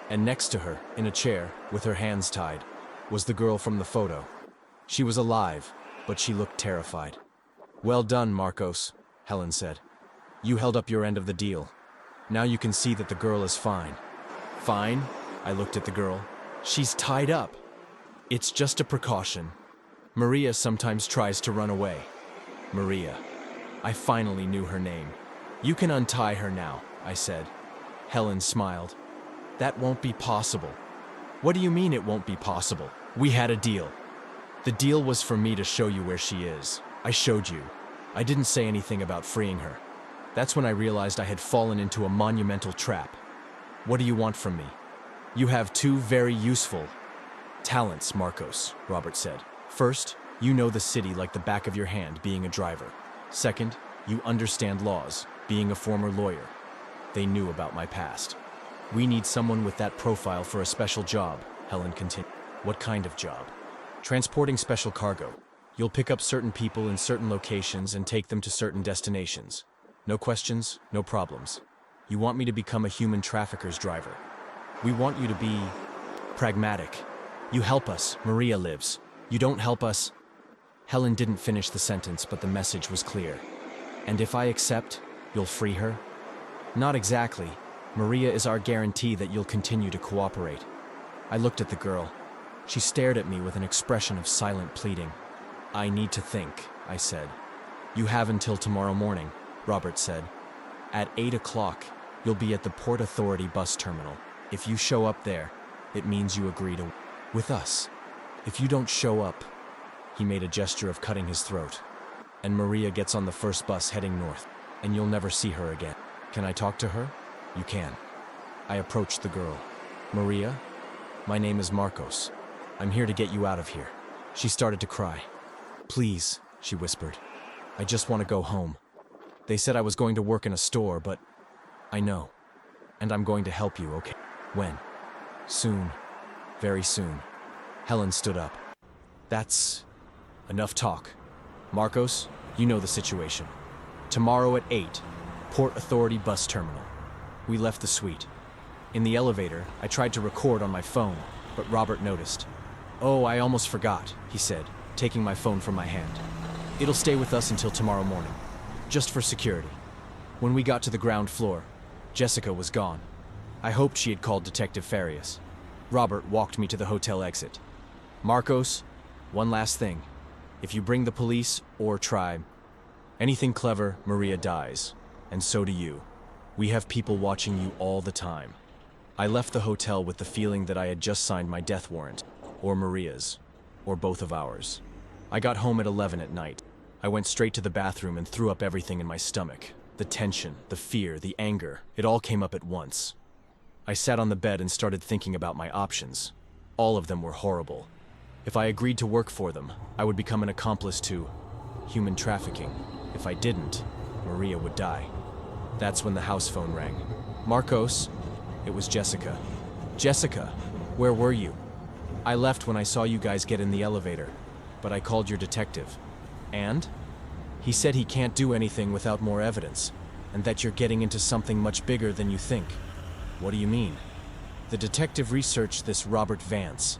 And next to her, in a chair, with her hands tied, was the girl from the photo. She was alive, but she looked terrified. Well done, Marcos, Helen said. You held up your end of the deal. Now you can see that the girl is fine. Fine? I looked at the girl. She's tied up. It's just a precaution. Maria sometimes tries to run away. Maria. I finally knew her name. You can untie her now, I said. Helen smiled. That won't be possible. What do you mean it won't be possible? We had a deal. The deal was for me to show you where she is. I showed you. I didn't say anything about freeing her. That's when I realized I had fallen into a monumental trap. What do you want from me? You have two very useful talents, Marcos, Robert said. First, you know the city like the back of your hand, being a driver. Second, you understand laws, being a former lawyer. They knew about my past. We need someone with that profile for a special job, Helen continued. What kind of job? Transporting special cargo. You'll pick up certain people in certain locations and take them to certain destinations. No questions, no problems. You want me to become a human trafficker's driver. We want you to be pragmatic. You help us, Maria lives. You don't help us. Helen didn't finish the sentence, but the message was clear. And if I accept, you'll free her? Not exactly. Maria is our guarantee that you'll continue to cooperate. I looked at the girl. She stared at me with an expression of silent pleading. I need to think, I said. You have until tomorrow morning, Robert said. At 8 o'clock, you'll be at the Port Authority bus terminal. If you show up there, it means you agree to with us. If you don't show up, he made a gesture of cutting his throat. And Maria gets on the first bus heading north, and you'll never see her again. Can I talk to her? You can. I approached the girl. Maria, my name is Marcos. I'm here to get you out of here. She started to cry. Please, she whispered. I just want to go home. They said I was going to work in a store, but I know. And I'm going to help you, okay? When? Soon. Very soon. Helen stood up. That's enough talk. Marcos, you know the situation. Tomorrow at 8, Port Authority bus terminal. We left the suite. In the elevator, I tried to record on my phone, but Robert noticed. Oh, I almost forgot, he said, taking my phone from my hand. It'll stay with us until tomorrow morning, just for security. When we got to the ground floor, Jessica was gone. I hoped she had called Detective Farias. Robert walked me to the hotel exit. Marcos, one last thing. If you bring the police or try anything clever, Maria dies. And so do you. We have people watching you all the time. I left the hotel with the feeling that I had just signed my death warrant, or Maria's, or both of ours. I got home at 11 at night. I went straight to the bathroom and threw up everything in my stomach. The tension, the fear, the anger, it all came up at once. I sat on the bed and started thinking about my options. All of them were horrible. If I agreed to work for them, I would become an accomplice to human trafficking. If I didn't, Maria would die. That's when the house phone rang. Marcos, it was Jessica. Jessica, where were you? I left when I saw you guys get in the elevator, but I called your detective. And? He said he can't do anything without more evidence, and that you're getting into something much bigger than you think. What do you mean? The detective researched this Robert Vance.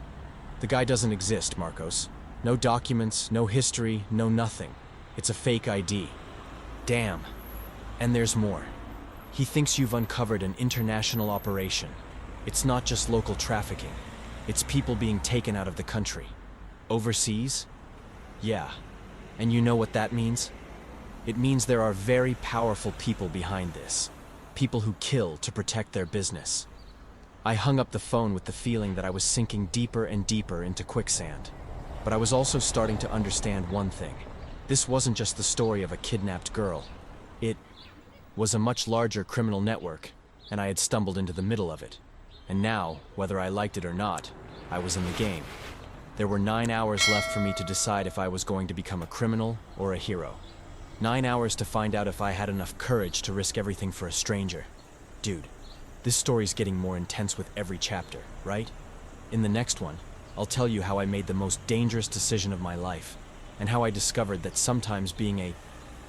The guy doesn't exist, Marcos. No documents, no history, no nothing. It's a fake ID. Damn. And there's more. He thinks you've uncovered an international operation. It's not just local trafficking. It's people being taken out of the country. Overseas? Yeah. And you know what that means? It means there are very powerful people behind this. People who kill to protect their business. I hung up the phone with the feeling that I was sinking deeper and deeper into quicksand. But I was also starting to understand one thing. This wasn't just the story of a kidnapped girl. It was a much larger criminal network, and I had stumbled into the middle of it. And now, whether I liked it or not, I was in the game. There were 9 hours left for me to decide if I was going to become a criminal or a hero. 9 hours to find out if I had enough courage to risk everything for a stranger. Dude, this story's getting more intense with every chapter, right? In the next one, I'll tell you how I made the most dangerous decision of my life, and how I discovered that sometimes being a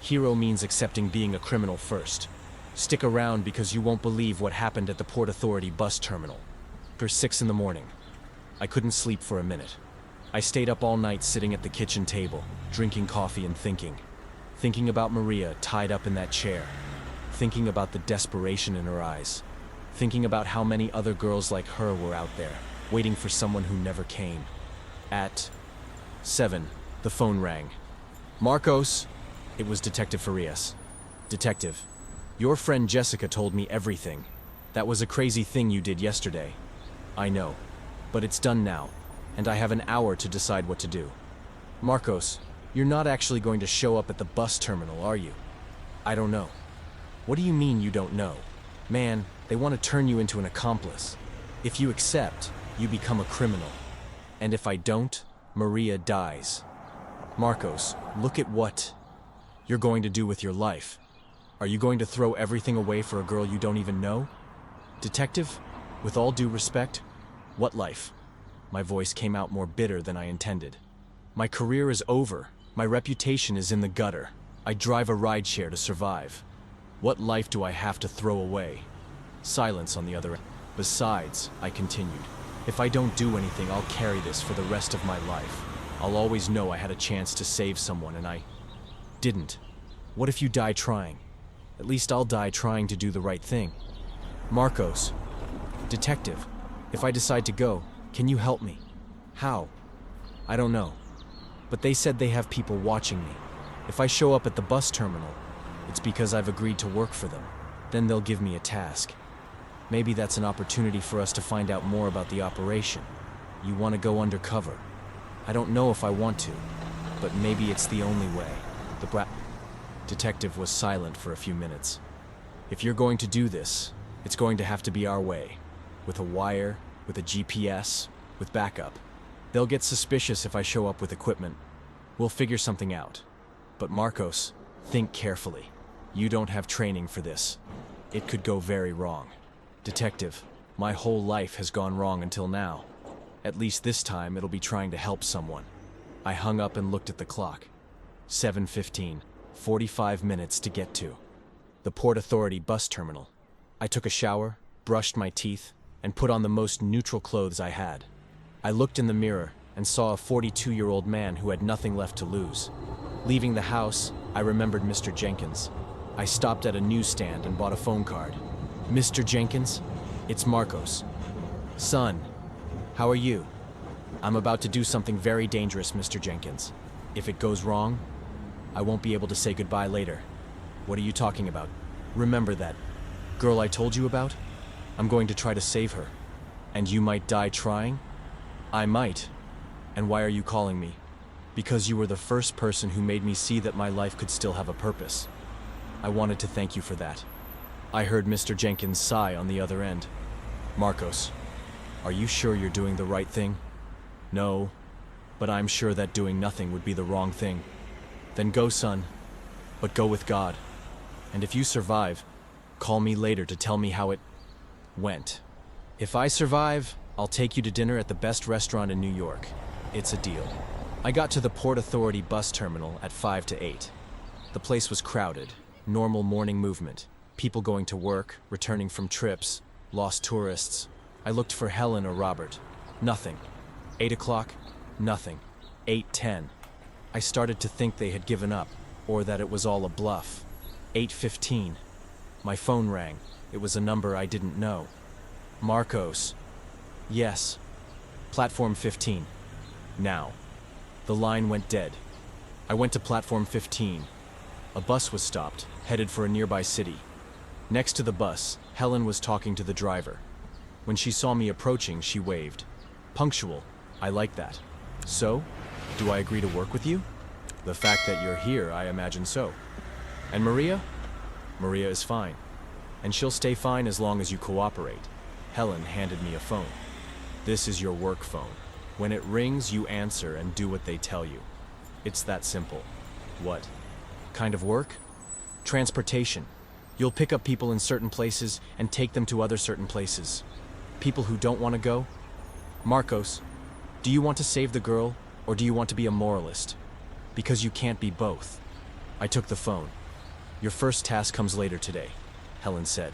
hero means accepting being a criminal first. Stick around because you won't believe what happened at the Port Authority bus terminal. For 6 in the morning. I couldn't sleep for a minute. I stayed up all night sitting at the kitchen table, drinking coffee and thinking. Thinking about Maria tied up in that chair. Thinking about the desperation in her eyes. Thinking about how many other girls like her were out there, waiting for someone who never came. At 7, the phone rang. Marcos! It was Detective Farias. Detective, your friend Jessica told me everything. That was a crazy thing you did yesterday. I know, but it's done now, and I have an hour to decide what to do. Marcos, you're not actually going to show up at the bus terminal, are you? I don't know. What do you mean you don't know? Man, they want to turn you into an accomplice. If you accept, you become a criminal. And if I don't, Maria dies. Marcos, look at what you're going to do with your life. Are you going to throw everything away for a girl you don't even know? Detective, with all due respect, what life? My voice came out more bitter than I intended. My career is over. My reputation is in the gutter. I drive a rideshare to survive. What life do I have to throw away? Silence on the other end. Besides, I continued, if I don't do anything, I'll carry this for the rest of my life. I'll always know I had a chance to save someone and I didn't. What if you die trying? At least I'll die trying to do the right thing. Marcos. Detective, if I decide to go, can you help me? How? I don't know. But they said they have people watching me. If I show up at the bus terminal, it's because I've agreed to work for them. Then they'll give me a task. Maybe that's an opportunity for us to find out more about the operation. You want to go undercover. I don't know if I want to, but maybe it's the only way. The detective was silent for a few minutes. If you're going to do this, it's going to have to be our way. With a wire, with a GPS, with backup. They'll get suspicious if I show up with equipment. We'll figure something out. But Marcos, think carefully. You don't have training for this. It could go very wrong. Detective, my whole life has gone wrong until now. At least this time it'll be trying to help someone. I hung up and looked at the clock. 7:15, 45 minutes to get to the Port Authority bus terminal. I took a shower, brushed my teeth, and put on the most neutral clothes I had. I looked in the mirror and saw a 42-year-old man who had nothing left to lose. Leaving the house, I remembered Mr. Jenkins. I stopped at a newsstand and bought a phone card. Mr. Jenkins, it's Marcos. Son, how are you? I'm about to do something very dangerous, Mr. Jenkins. If it goes wrong, I won't be able to say goodbye later. What are you talking about? Remember that girl I told you about? I'm going to try to save her. And you might die trying? I might. And why are you calling me? Because you were the first person who made me see that my life could still have a purpose. I wanted to thank you for that. I heard Mr. Jenkins sigh on the other end. Marcos, are you sure you're doing the right thing? No, but I'm sure that doing nothing would be the wrong thing. Then go, son, but go with God. And if you survive, call me later to tell me how it went. If I survive, I'll take you to dinner at the best restaurant in New York. It's a deal. I got to the Port Authority bus terminal at 5 to 8. The place was crowded, normal morning movement. People going to work, returning from trips, lost tourists. I looked for Helen or Robert. Nothing. 8 o'clock? Nothing. 8:10. I started to think they had given up, or that it was all a bluff. 8:15. My phone rang. It was a number I didn't know. Marcos. Yes. Platform 15. Now. The line went dead. I went to platform 15. A bus was stopped, headed for a nearby city. Next to the bus, Helen was talking to the driver. When she saw me approaching, she waved. Punctual. I like that. So, do I agree to work with you? The fact that you're here, I imagine so. And Maria? Maria is fine. And she'll stay fine as long as you cooperate. Helen handed me a phone. This is your work phone. When it rings, you answer and do what they tell you. It's that simple. What? Kind of work? Transportation. You'll pick up people in certain places and take them to other certain places. People who don't want to go? Marcos, do you want to save the girl, or do you want to be a moralist? Because you can't be both. I took the phone. Your first task comes later today, Helen said.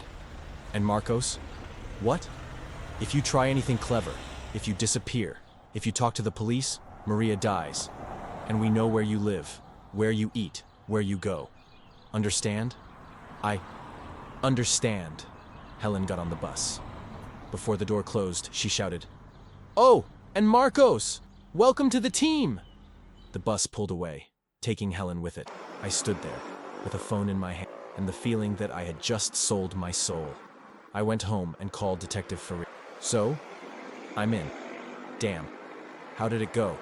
And Marcos? What? If you try anything clever, if you disappear, if you talk to the police, Maria dies. And we know where you live, where you eat, where you go. Understand? I understand. Helen got on the bus. Before the door closed, she shouted, "Oh, and Marcos! Welcome to the team!" The bus pulled away, taking Helen with it. I stood there, with a phone in my hand, and the feeling that I had just sold my soul. I went home and called Detective Farid. So? I'm in. Damn. How did it go?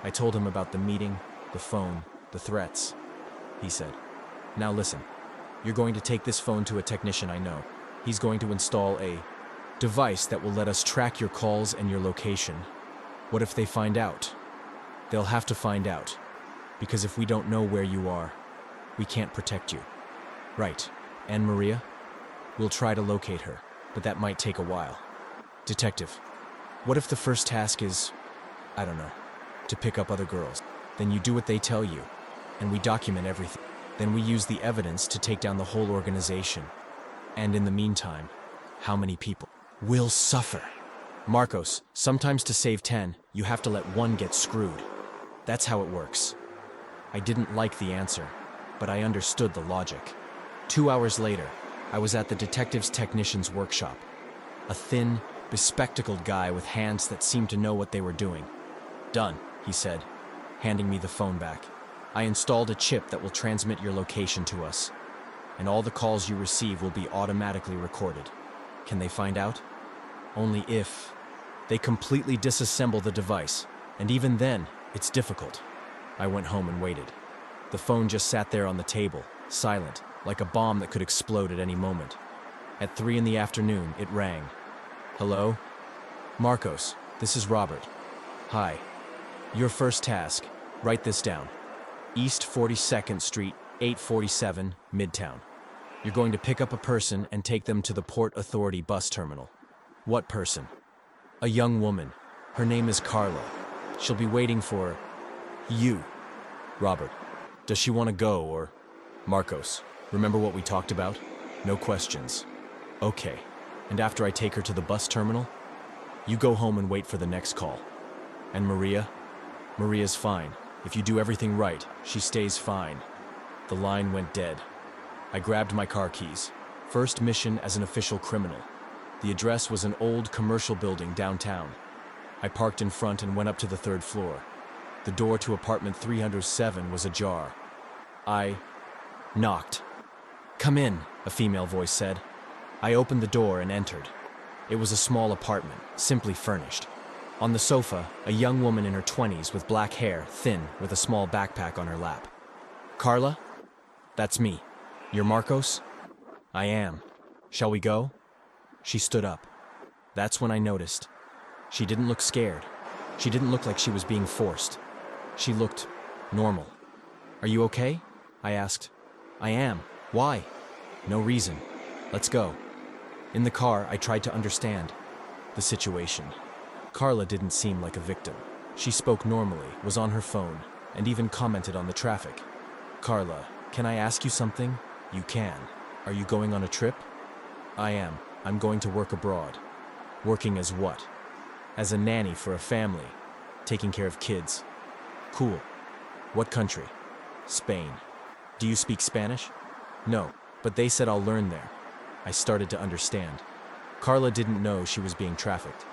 I told him about the meeting, the phone, the threats. He said, "Now listen. You're going to take this phone to a technician I know. He's going to install a device that will let us track your calls and your location. What if they find out? They'll have to find out. Because if we don't know where you are, we can't protect you." Right. And Maria? We'll try to locate her, but that might take a while. Detective, what if the first task is, I don't know, to pick up other girls? Then you do what they tell you, and we document everything. Then we use the evidence to take down the whole organization. And in the meantime, how many people will suffer? Marcos, sometimes to save 10, you have to let one get screwed. That's how it works. I didn't like the answer, but I understood the logic. 2 hours later, I was at the detective's technician's workshop. A thin, bespectacled guy with hands that seemed to know what they were doing. "Done," he said, handing me the phone back. "I installed a chip that will transmit your location to us, and all the calls you receive will be automatically recorded. Can they find out? Only if they completely disassemble the device, and even then, it's difficult." I went home and waited. The phone just sat there on the table, silent, like a bomb that could explode at any moment. At 3 in the afternoon, it rang. "Hello? Marcos, this is Robert. Hi. Your first task, write this down. East 42nd Street, 847, Midtown. You're going to pick up a person and take them to the Port Authority bus terminal." "What person?" "A young woman. Her name is Carla. She'll be waiting for you." "Robert, does she want to go or—" "Marcos, remember what we talked about? No questions." "Okay. And after I take her to the bus terminal, you go home and wait for the next call." "And Maria?" "Maria's fine. If you do everything right, she stays fine." The line went dead. I grabbed my car keys. First mission as an official criminal. The address was an old commercial building downtown. I parked in front and went up to the 3rd floor. The door to apartment 307 was ajar. I knocked. "Come in," a female voice said. I opened the door and entered. It was a small apartment, simply furnished. On the sofa, a young woman in her 20s with black hair, thin, with a small backpack on her lap. "Carla? That's me. You're Marcos?" "I am. Shall we go?" She stood up. That's when I noticed. She didn't look scared. She didn't look like she was being forced. She looked normal. "Are you okay?" I asked. "I am. Why?" "No reason. Let's go." In the car, I tried to understand the situation. Carla didn't seem like a victim. She spoke normally, was on her phone, and even commented on the traffic. "Carla, can I ask you something?" "You can. Are you going on a trip?" "I am. I'm going to work abroad." "Working as what?" "As a nanny for a family, taking care of kids." "Cool. What country?" "Spain." "Do you speak Spanish?" "No. But they said I'll learn there. I started to understand. Carla didn't know she was being trafficked.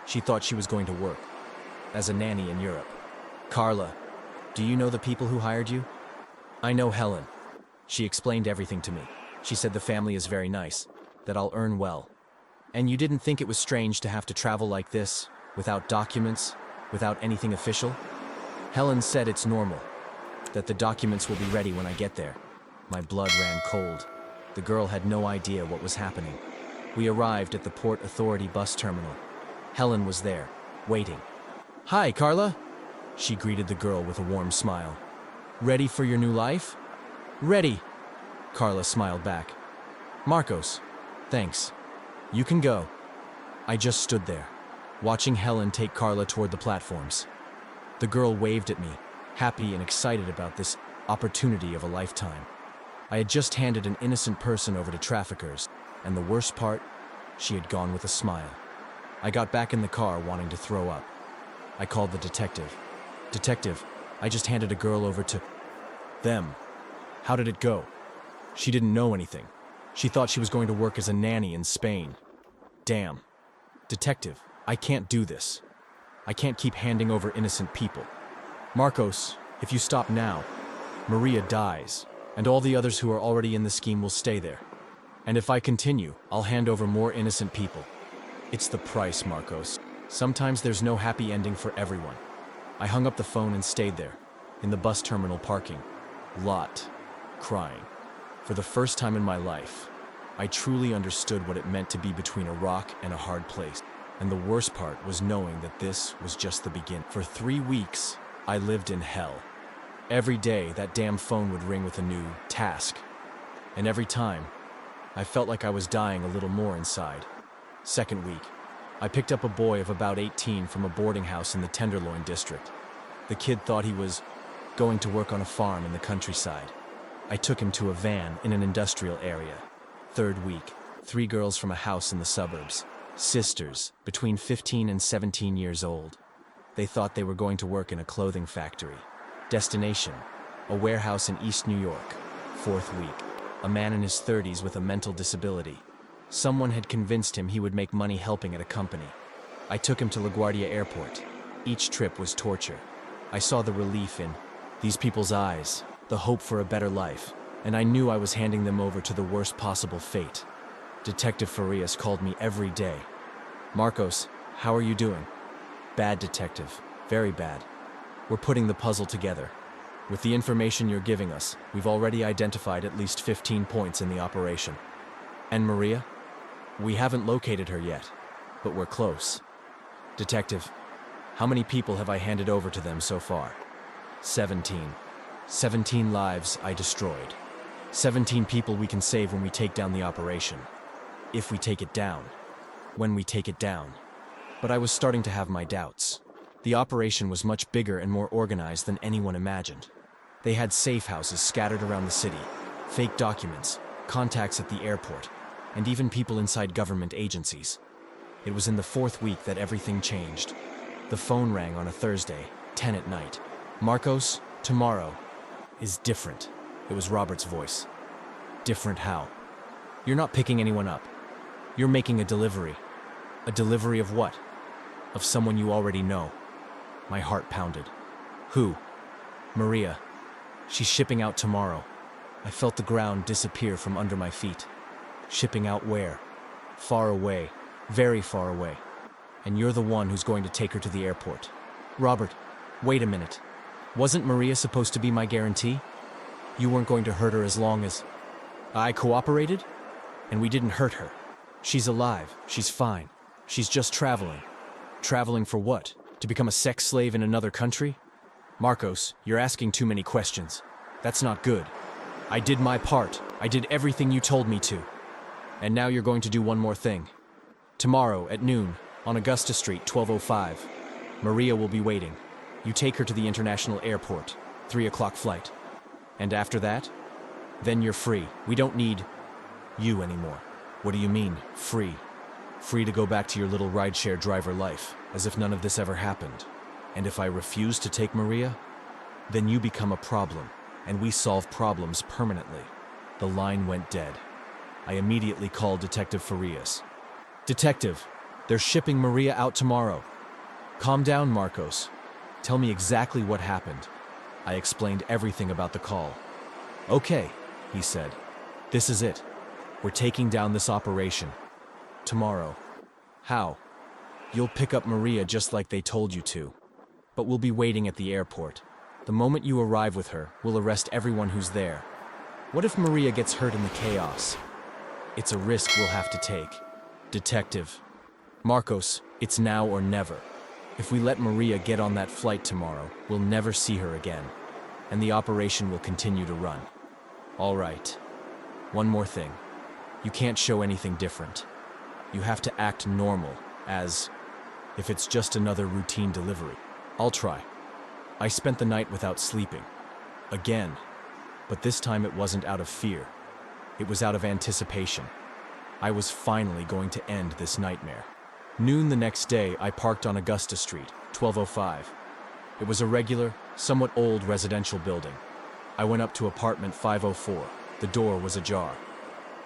She thought she was going to work as a nanny in Europe. Carla, do you know the people who hired you? I know Helen. She explained everything to me. She said the family is very nice, that I'll earn well. And you didn't think it was strange to have to travel like this, without documents, without anything official? Helen said it's normal, that the documents will be ready when I get there. My blood ran cold. The girl had no idea what was happening. We arrived at the Port Authority bus terminal. Helen was there, waiting. Hi, Carla. She greeted the girl with a warm smile. Ready for your new life? Ready. Carla smiled back. Marcos, thanks. You can go. I just stood there, watching Helen take Carla toward the platforms. The girl waved at me, happy and excited about this opportunity of a lifetime. I had just handed an innocent person over to traffickers, and the worst part, she had gone with a smile. I got back in the car wanting to throw up. I called the detective. Detective, I just handed a girl over to them. How did it go? She didn't know anything. She thought she was going to work as a nanny in Spain. Damn. Detective, I can't do this. I can't keep handing over innocent people. Marcos, if you stop now, Maria dies, and all the others who are already in the scheme will stay there. And if I continue, I'll hand over more innocent people. It's the price, Marcos. Sometimes there's no happy ending for everyone. I hung up the phone and stayed there, in the bus terminal parking lot, crying. For the first time in my life, I truly understood what it meant to be between a rock and a hard place. And the worst part was knowing that this was just the beginning. For 3 weeks, I lived in hell. Every day, that damn phone would ring with a new task. And every time, I felt like I was dying a little more inside. Second week, I picked up a boy of about 18 from a boarding house in the Tenderloin district. The kid thought he was going to work on a farm in the countryside. I took him to a van in an industrial area. Third week, 3 girls from a house in the suburbs. Sisters, between 15 and 17 years old. They thought they were going to work in a clothing factory. Destination, a warehouse in East New York. Fourth week, a man in his 30s with a mental disability. Someone had convinced him he would make money helping at a company. I took him to LaGuardia Airport. Each trip was torture. I saw the relief in these people's eyes, the hope for a better life, and I knew I was handing them over to the worst possible fate. Detective Farias called me every day. Marcos, how are you doing? Bad, detective. Very bad. We're putting the puzzle together. With the information you're giving us, we've already identified at least 15 points in the operation. And Maria? We haven't located her yet, but we're close. Detective, how many people have I handed over to them so far? 17. 17 lives I destroyed. 17 people we can save when we take down the operation. If we take it down. When we take it down. But I was starting to have my doubts. The operation was much bigger and more organized than anyone imagined. They had safe houses scattered around the city, fake documents, contacts at the airport, and even people inside government agencies. It was in the 4th week that everything changed. The phone rang on a Thursday, 10 at night. Marcos, tomorrow is different. It was Robert's voice. Different how? You're not picking anyone up. You're making a delivery. A delivery of what? Of someone you already know. My heart pounded. Who? Maria. She's shipping out tomorrow. I felt the ground disappear from under my feet. Shipping out where? Far away. Very far away. And you're the one who's going to take her to the airport. Robert, wait a minute. Wasn't Maria supposed to be my guarantee? You weren't going to hurt her as long as I cooperated? And we didn't hurt her. She's alive. She's fine. She's just traveling. Traveling for what? To become a sex slave in another country? Marcos, you're asking too many questions. That's not good. I did my part. I did everything you told me to. And now you're going to do one more thing. Tomorrow at noon, on Augusta Street, 1205. Maria will be waiting. You take her to the international airport, 3 o'clock flight. And after that? Then you're free. We don't need you anymore. What do you mean, free? Free to go back to your little rideshare driver life, as if none of this ever happened. And if I refuse to take Maria, then you become a problem, and we solve problems permanently. The line went dead. I immediately called Detective Farias. Detective, they're shipping Maria out tomorrow. Calm down, Marcos. Tell me exactly what happened. I explained everything about the call. Okay, he said. This is it. We're taking down this operation. Tomorrow. How? You'll pick up Maria just like they told you to. But we'll be waiting at the airport. The moment you arrive with her, we'll arrest everyone who's there. What if Maria gets hurt in the chaos? It's a risk we'll have to take. Detective. Marcos, it's now or never. If we let Maria get on that flight tomorrow, we'll never see her again. And the operation will continue to run. All right. One more thing. You can't show anything different. You have to act normal, as if it's just another routine delivery. I'll try. I spent the night without sleeping. Again. But this time it wasn't out of fear. It was out of anticipation. I was finally going to end this nightmare. Noon the next day, I parked on Augusta Street, 1205. It was a regular, somewhat old residential building. I went up to apartment 504. The door was ajar.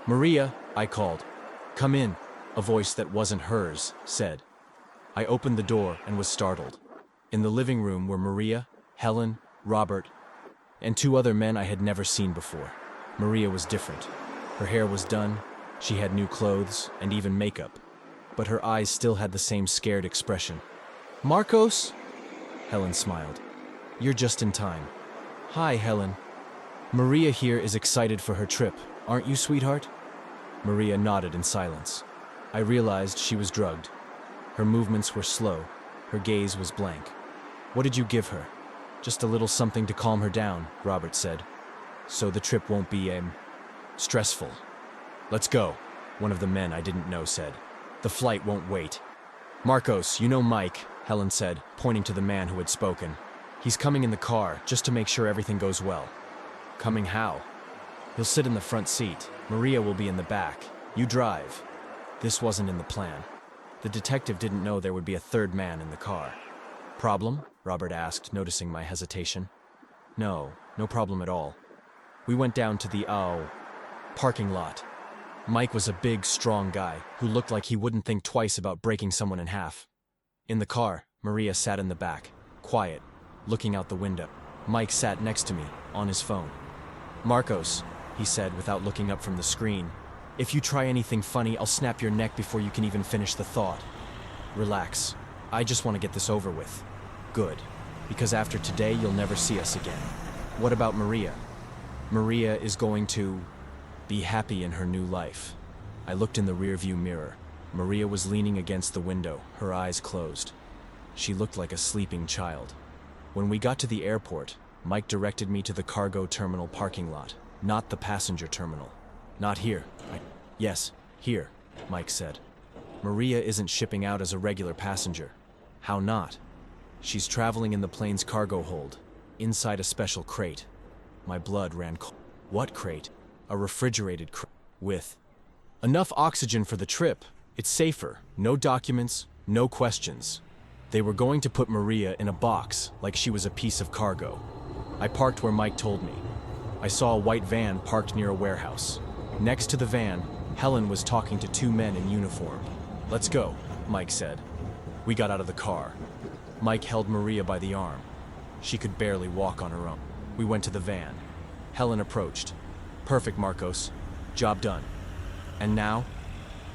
Maria, I called. Come in, a voice that wasn't hers said. I opened the door and was startled. In the living room were Maria, Helen, Robert, and two other men I had never seen before. Maria was different. Her hair was done, she had new clothes, and even makeup. But her eyes still had the same scared expression. Marcos? Helen smiled. You're just in time. Hi, Helen. Maria here is excited for her trip, aren't you, sweetheart? Maria nodded in silence. I realized she was drugged. Her movements were slow. Her gaze was blank. What did you give her? Just a little something to calm her down, Robert said. So the trip won't be, stressful. Let's go, one of the men I didn't know said. The flight won't wait. Marcos, you know Mike, Helen said, pointing to the man who had spoken. He's coming in the car, just to make sure everything goes well. Coming how? He'll sit in the front seat. Maria will be in the back. You drive. This wasn't in the plan. The detective didn't know there would be a third man in the car. Problem? Robert asked, noticing my hesitation. No problem at all. We went down to the, parking lot. Mike was a big, strong guy who looked like he wouldn't think twice about breaking someone in half. In the car, Maria sat in the back, quiet, looking out the window. Mike sat next to me, on his phone. Marcos, he said without looking up from the screen, if you try anything funny, I'll snap your neck before you can even finish the thought. Relax. I just want to get this over with. Good. Because after today, you'll never see us again. What about Maria? Maria is going to be happy in her new life. I looked in the rearview mirror. Maria was leaning against the window, her eyes closed. She looked like a sleeping child. When we got to the airport, Mike directed me to the cargo terminal parking lot, not the passenger terminal. Not here. Yes, here, Mike said. Maria isn't shipping out as a regular passenger. How not? She's traveling in the plane's cargo hold, inside a special crate. My blood ran cold. What crate? A refrigerated crate with enough oxygen for the trip. It's safer. No documents, no questions. They were going to put Maria in a box like she was a piece of cargo. I parked where Mike told me. I saw a white van parked near a warehouse. Next to the van, Helen was talking to two men in uniform. Let's go, Mike said. We got out of the car. Mike held Maria by the arm. She could barely walk on her own. We went to the van. Helen approached. Perfect, Marcos. Job done. And now?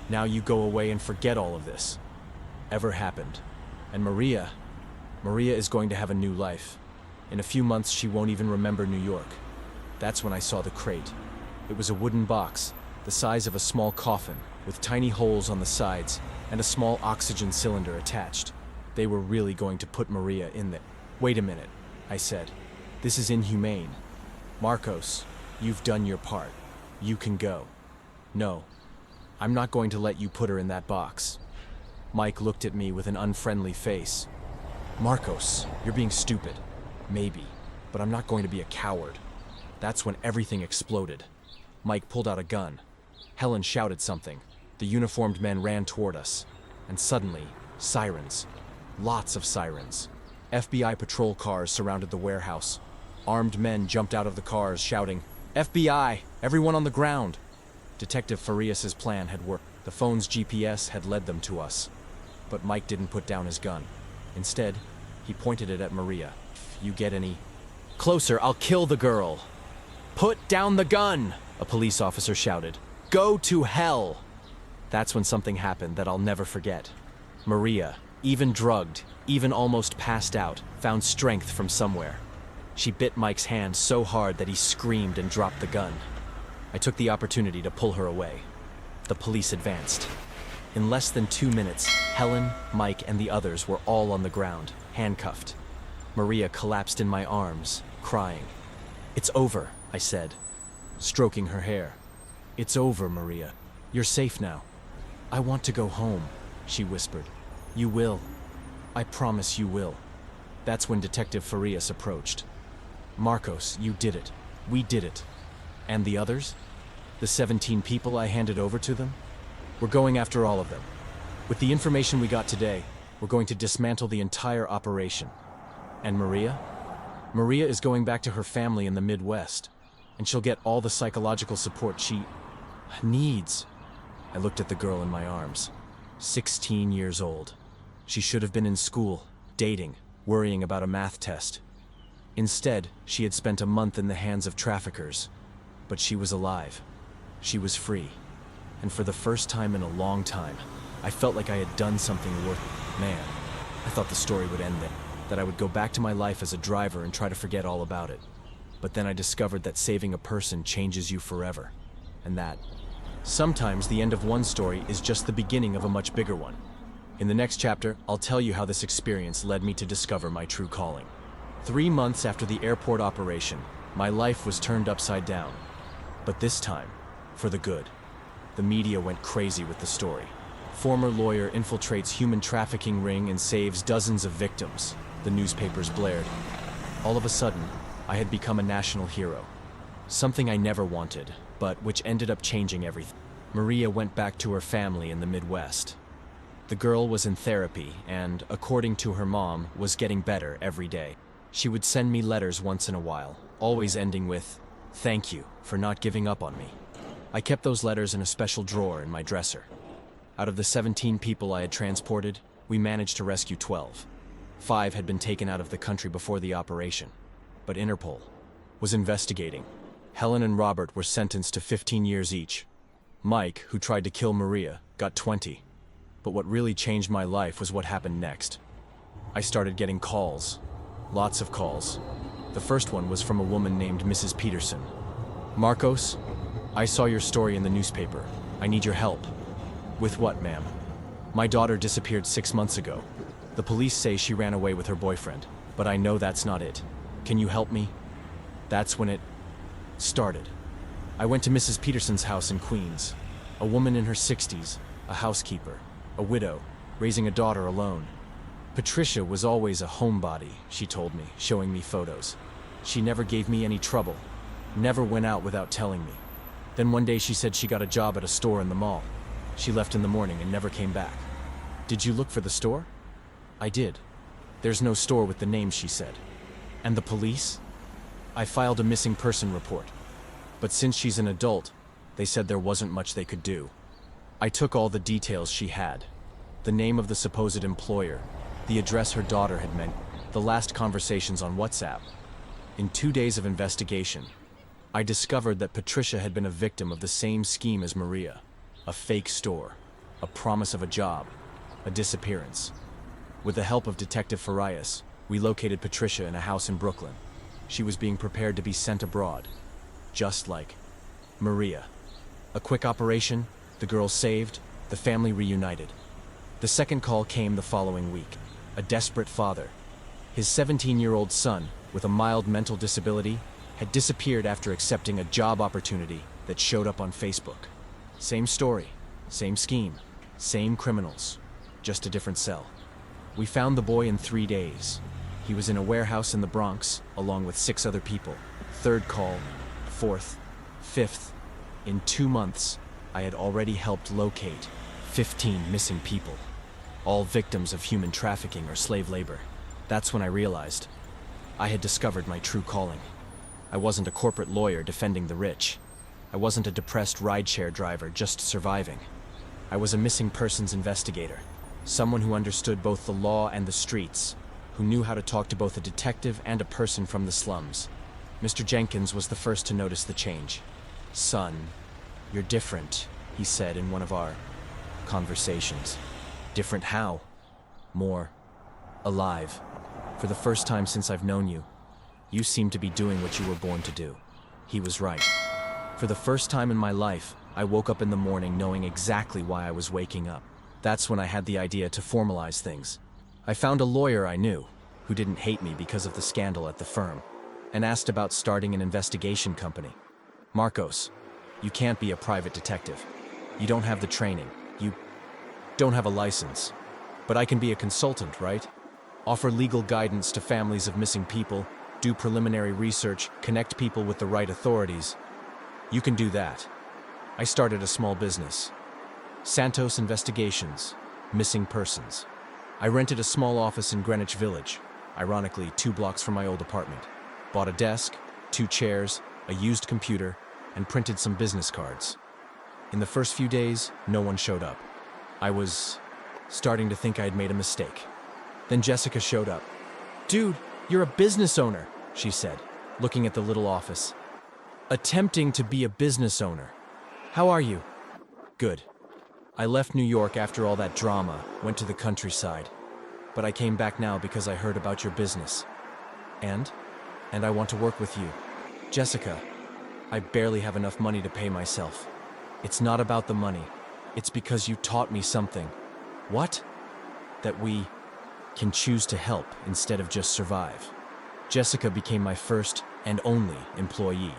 Now you go away and forget all of this. Ever happened. And Maria is going to have a new life. In a few months, she won't even remember New York. That's when I saw the crate. It was a wooden box, the size of a small coffin, with tiny holes on the sides and a small oxygen cylinder attached. They were really going to put Maria in there. Wait a minute, I said. This is inhumane. Marcos, you've done your part. You can go. No, I'm not going to let you put her in that box. Mike looked at me with an unfriendly face. Marcos, you're being stupid. Maybe, but I'm not going to be a coward. That's when everything exploded. Mike pulled out a gun. Helen shouted something. The uniformed men ran toward us. And suddenly, sirens. Lots of sirens. FBI patrol cars surrounded the warehouse. Armed men jumped out of the cars shouting, FBI! Everyone on the ground! Detective Farias's plan had worked. The phone's GPS had led them to us. But Mike didn't put down his gun. Instead, he pointed it at Maria. If you get any closer, I'll kill the girl. Put down the gun! A police officer shouted. Go to hell! That's when something happened that I'll never forget. Maria, even drugged, even almost passed out, found strength from somewhere. She bit Mike's hand so hard that he screamed and dropped the gun. I took the opportunity to pull her away. The police advanced. In less than 2 minutes, Helen, Mike, and the others were all on the ground, handcuffed. Maria collapsed in my arms, crying. It's over, I said, stroking her hair. It's over, Maria. You're safe now. I want to go home, she whispered. You will. I promise you will. That's when Detective Farias approached. Marcos, you did it. We did it. And the others? The 17 people I handed over to them? We're going after all of them. With the information we got today, we're going to dismantle the entire operation. And Maria? Maria is going back to her family in the Midwest, and she'll get all the psychological support she needs. I looked at the girl in my arms. 16 years old. She should have been in school, dating, worrying about a math test. Instead, she had spent a month in the hands of traffickers. But she was alive. She was free. And for the first time in a long time, I felt like I had done something worth it. Man, I thought the story would end there, that I would go back to my life as a driver and try to forget all about it. But then I discovered that saving a person changes you forever. And that sometimes the end of one story is just the beginning of a much bigger one. In the next chapter, I'll tell you how this experience led me to discover my true calling. 3 months after the airport operation, my life was turned upside down. But this time, for the good. The media went crazy with the story. Former lawyer infiltrates human trafficking ring and saves dozens of victims. The newspapers blared. All of a sudden, I had become a national hero. Something I never wanted, but which ended up changing everything. Maria went back to her family in the Midwest. The girl was in therapy and, according to her mom, was getting better every day. She would send me letters once in a while, always ending with, "Thank you for not giving up on me." I kept those letters in a special drawer in my dresser. Out of the 17 people I had transported, we managed to rescue 12. 5 had been taken out of the country before the operation, but Interpol was investigating. Helen and Robert were sentenced to 15 years each. Mike, who tried to kill Maria, got 20. But what really changed my life was what happened next. I started getting calls. Lots of calls. The first one was from a woman named Mrs. Peterson. Marcos, I saw your story in the newspaper. I need your help. With what, ma'am? My daughter disappeared 6 months ago. The police say she ran away with her boyfriend, but I know that's not it. Can you help me? That's when it started. I went to Mrs. Peterson's house in Queens. A woman in her 60s, a housekeeper, a widow, raising a daughter alone. Patricia was always a homebody, she told me, showing me photos. She never gave me any trouble, never went out without telling me. Then one day she said she got a job at a store in the mall. She left in the morning and never came back. Did you look for the store? I did. There's no store with the name, she said. And the police? I filed a missing person report. But since she's an adult, they said there wasn't much they could do. I took all the details she had. The name of the supposed employer, the address her daughter had meant, the last conversations on WhatsApp. In 2 days of investigation, I discovered that Patricia had been a victim of the same scheme as Maria. A fake store, a promise of a job, a disappearance. With the help of Detective Farias, we located Patricia in a house in Brooklyn. She was being prepared to be sent abroad, just like Maria. A quick operation, the girl saved, the family reunited. The second call came the following week. A desperate father. His 17-year-old son, with a mild mental disability, had disappeared after accepting a job opportunity that showed up on Facebook. Same story, same scheme, same criminals, just a different cell. We found the boy in 3 days. He was in a warehouse in the Bronx, along with 6 other people. Third call, fourth, fifth. In 2 months, I had already helped locate 15 missing people, all victims of human trafficking or slave labor. That's when I realized I had discovered my true calling. I wasn't a corporate lawyer defending the rich. I wasn't a depressed rideshare driver just surviving. I was a missing persons investigator, someone who understood both the law and the streets, who knew how to talk to both a detective and a person from the slums. Mr. Jenkins was the first to notice the change. "Son, you're different," he said in one of our conversations. "Different how?" "More alive. For the first time since I've known you, you seem to be doing what you were born to do." He was right. For the first time in my life, I woke up in the morning knowing exactly why I was waking up. That's when I had the idea to formalize things. I found a lawyer I knew, who didn't hate me because of the scandal at the firm, and asked about starting an investigation company. "Marcos, you can't be a private detective. You don't have the training. You don't have a license. But I can be a consultant, right? Offer legal guidance to families of missing people, do preliminary research, connect people with the right authorities. You can do that." I started a small business. Santos Investigations, Missing Persons. I rented a small office in Greenwich Village, ironically 2 blocks from my old apartment. Bought a desk, 2 chairs, a used computer, and printed some business cards. In the first few days, no one showed up. I was starting to think I had made a mistake. Then Jessica showed up. "Dude, you're a business owner," she said, looking at the little office. "Attempting to be a business owner. How are you?" "Good. I left New York after all that drama, went to the countryside. But I came back now because I heard about your business. And I want to work with you." "Jessica, I barely have enough money to pay myself. It's not about the money. It's because you taught me something." "What?" "That we can choose to help instead of just survive." Jessica became my first and only employee.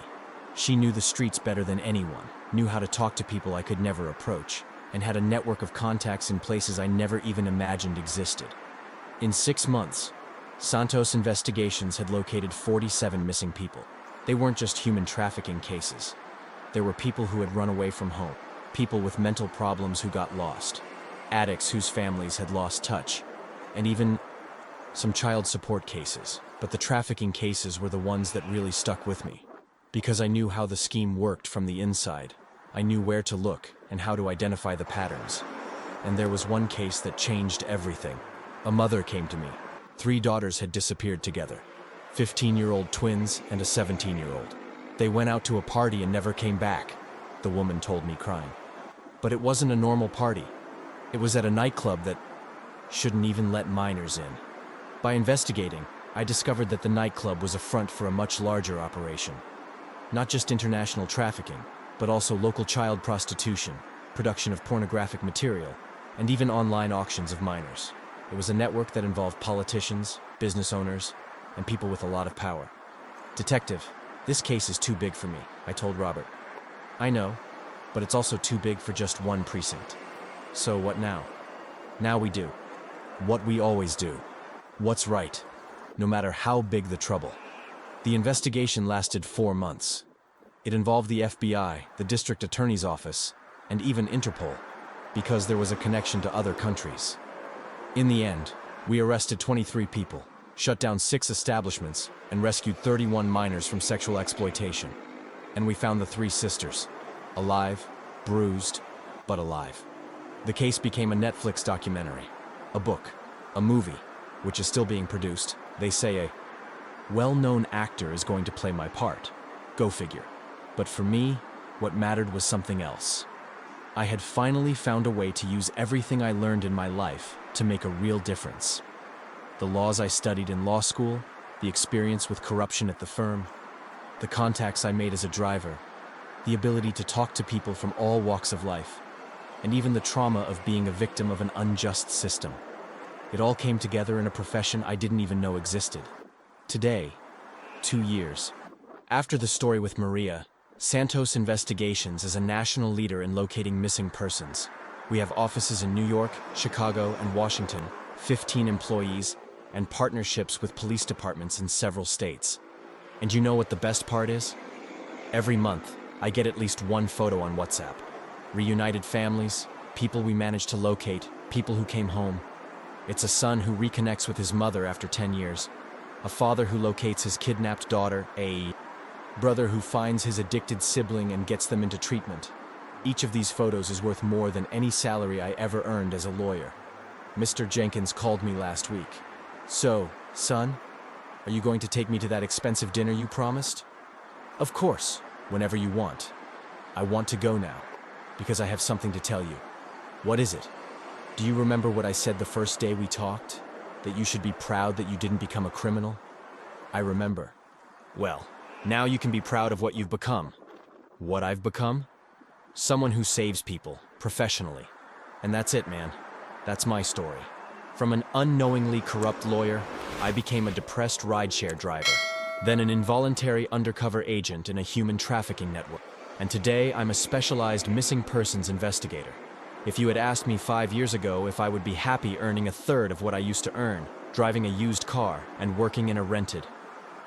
She knew the streets better than anyone, knew how to talk to people I could never approach, and had a network of contacts in places I never even imagined existed. In 6 months, Santos Investigations had located 47 missing people. They weren't just human trafficking cases. There were people who had run away from home, people with mental problems who got lost, addicts whose families had lost touch, and even some child support cases. But the trafficking cases were the ones that really stuck with me, because I knew how the scheme worked from the inside. I knew where to look and how to identify the patterns. And there was one case that changed everything. A mother came to me. 3 daughters had disappeared together, 15-year-old twins and a 17-year-old. They went out to a party and never came back, the woman told me, crying. But it wasn't a normal party. It was at a nightclub that shouldn't even let minors in. By investigating, I discovered that the nightclub was a front for a much larger operation. Not just international trafficking, but also local child prostitution, production of pornographic material, and even online auctions of minors. It was a network that involved politicians, business owners, and people with a lot of power. "Detective, this case is too big for me," I told Robert. "I know, but it's also too big for just one precinct." "So what now?" "Now we do what we always do. What's right, no matter how big the trouble." The investigation lasted 4 months. It involved the FBI, the district attorney's office, and even Interpol, because there was a connection to other countries. In the end, we arrested 23 people, shut down 6 establishments, and rescued 31 minors from sexual exploitation. And we found the 3 sisters, alive, bruised, but alive. The case became a Netflix documentary, a book, a movie, which is still being produced. They say a well-known actor is going to play my part. Go figure. But for me, what mattered was something else. I had finally found a way to use everything I learned in my life to make a real difference. The laws I studied in law school, the experience with corruption at the firm, the contacts I made as a driver, the ability to talk to people from all walks of life, and even the trauma of being a victim of an unjust system. It all came together in a profession I didn't even know existed. Today, 2 years after the story with Maria, Santos Investigations is a national leader in locating missing persons. We have offices in New York, Chicago, and Washington, 15 employees, and partnerships with police departments in several states. And you know what the best part is? Every month, I get at least one photo on WhatsApp. Reunited families, people we managed to locate, people who came home. It's a son who reconnects with his mother after 10 years, a father who locates his kidnapped daughter, a Brother who finds his addicted sibling and gets them into treatment. Each of these photos is worth more than any salary I ever earned as a lawyer. Mr. Jenkins called me last week. So, son, are you going to take me to that expensive dinner you promised? Of course, whenever you want. I want to go now, because I have something to tell you. What is it? Do you remember what I said the first day we talked? That you should be proud that you didn't become a criminal? I remember. Well, now you can be proud of what you've become. What I've become? Someone who saves people, professionally. And that's it, man. That's my story. From an unknowingly corrupt lawyer, I became a depressed rideshare driver, then an involuntary undercover agent in a human trafficking network. And today, I'm a specialized missing persons investigator. If you had asked me 5 years ago if I would be happy earning a third of what I used to earn, driving a used car and working in a rented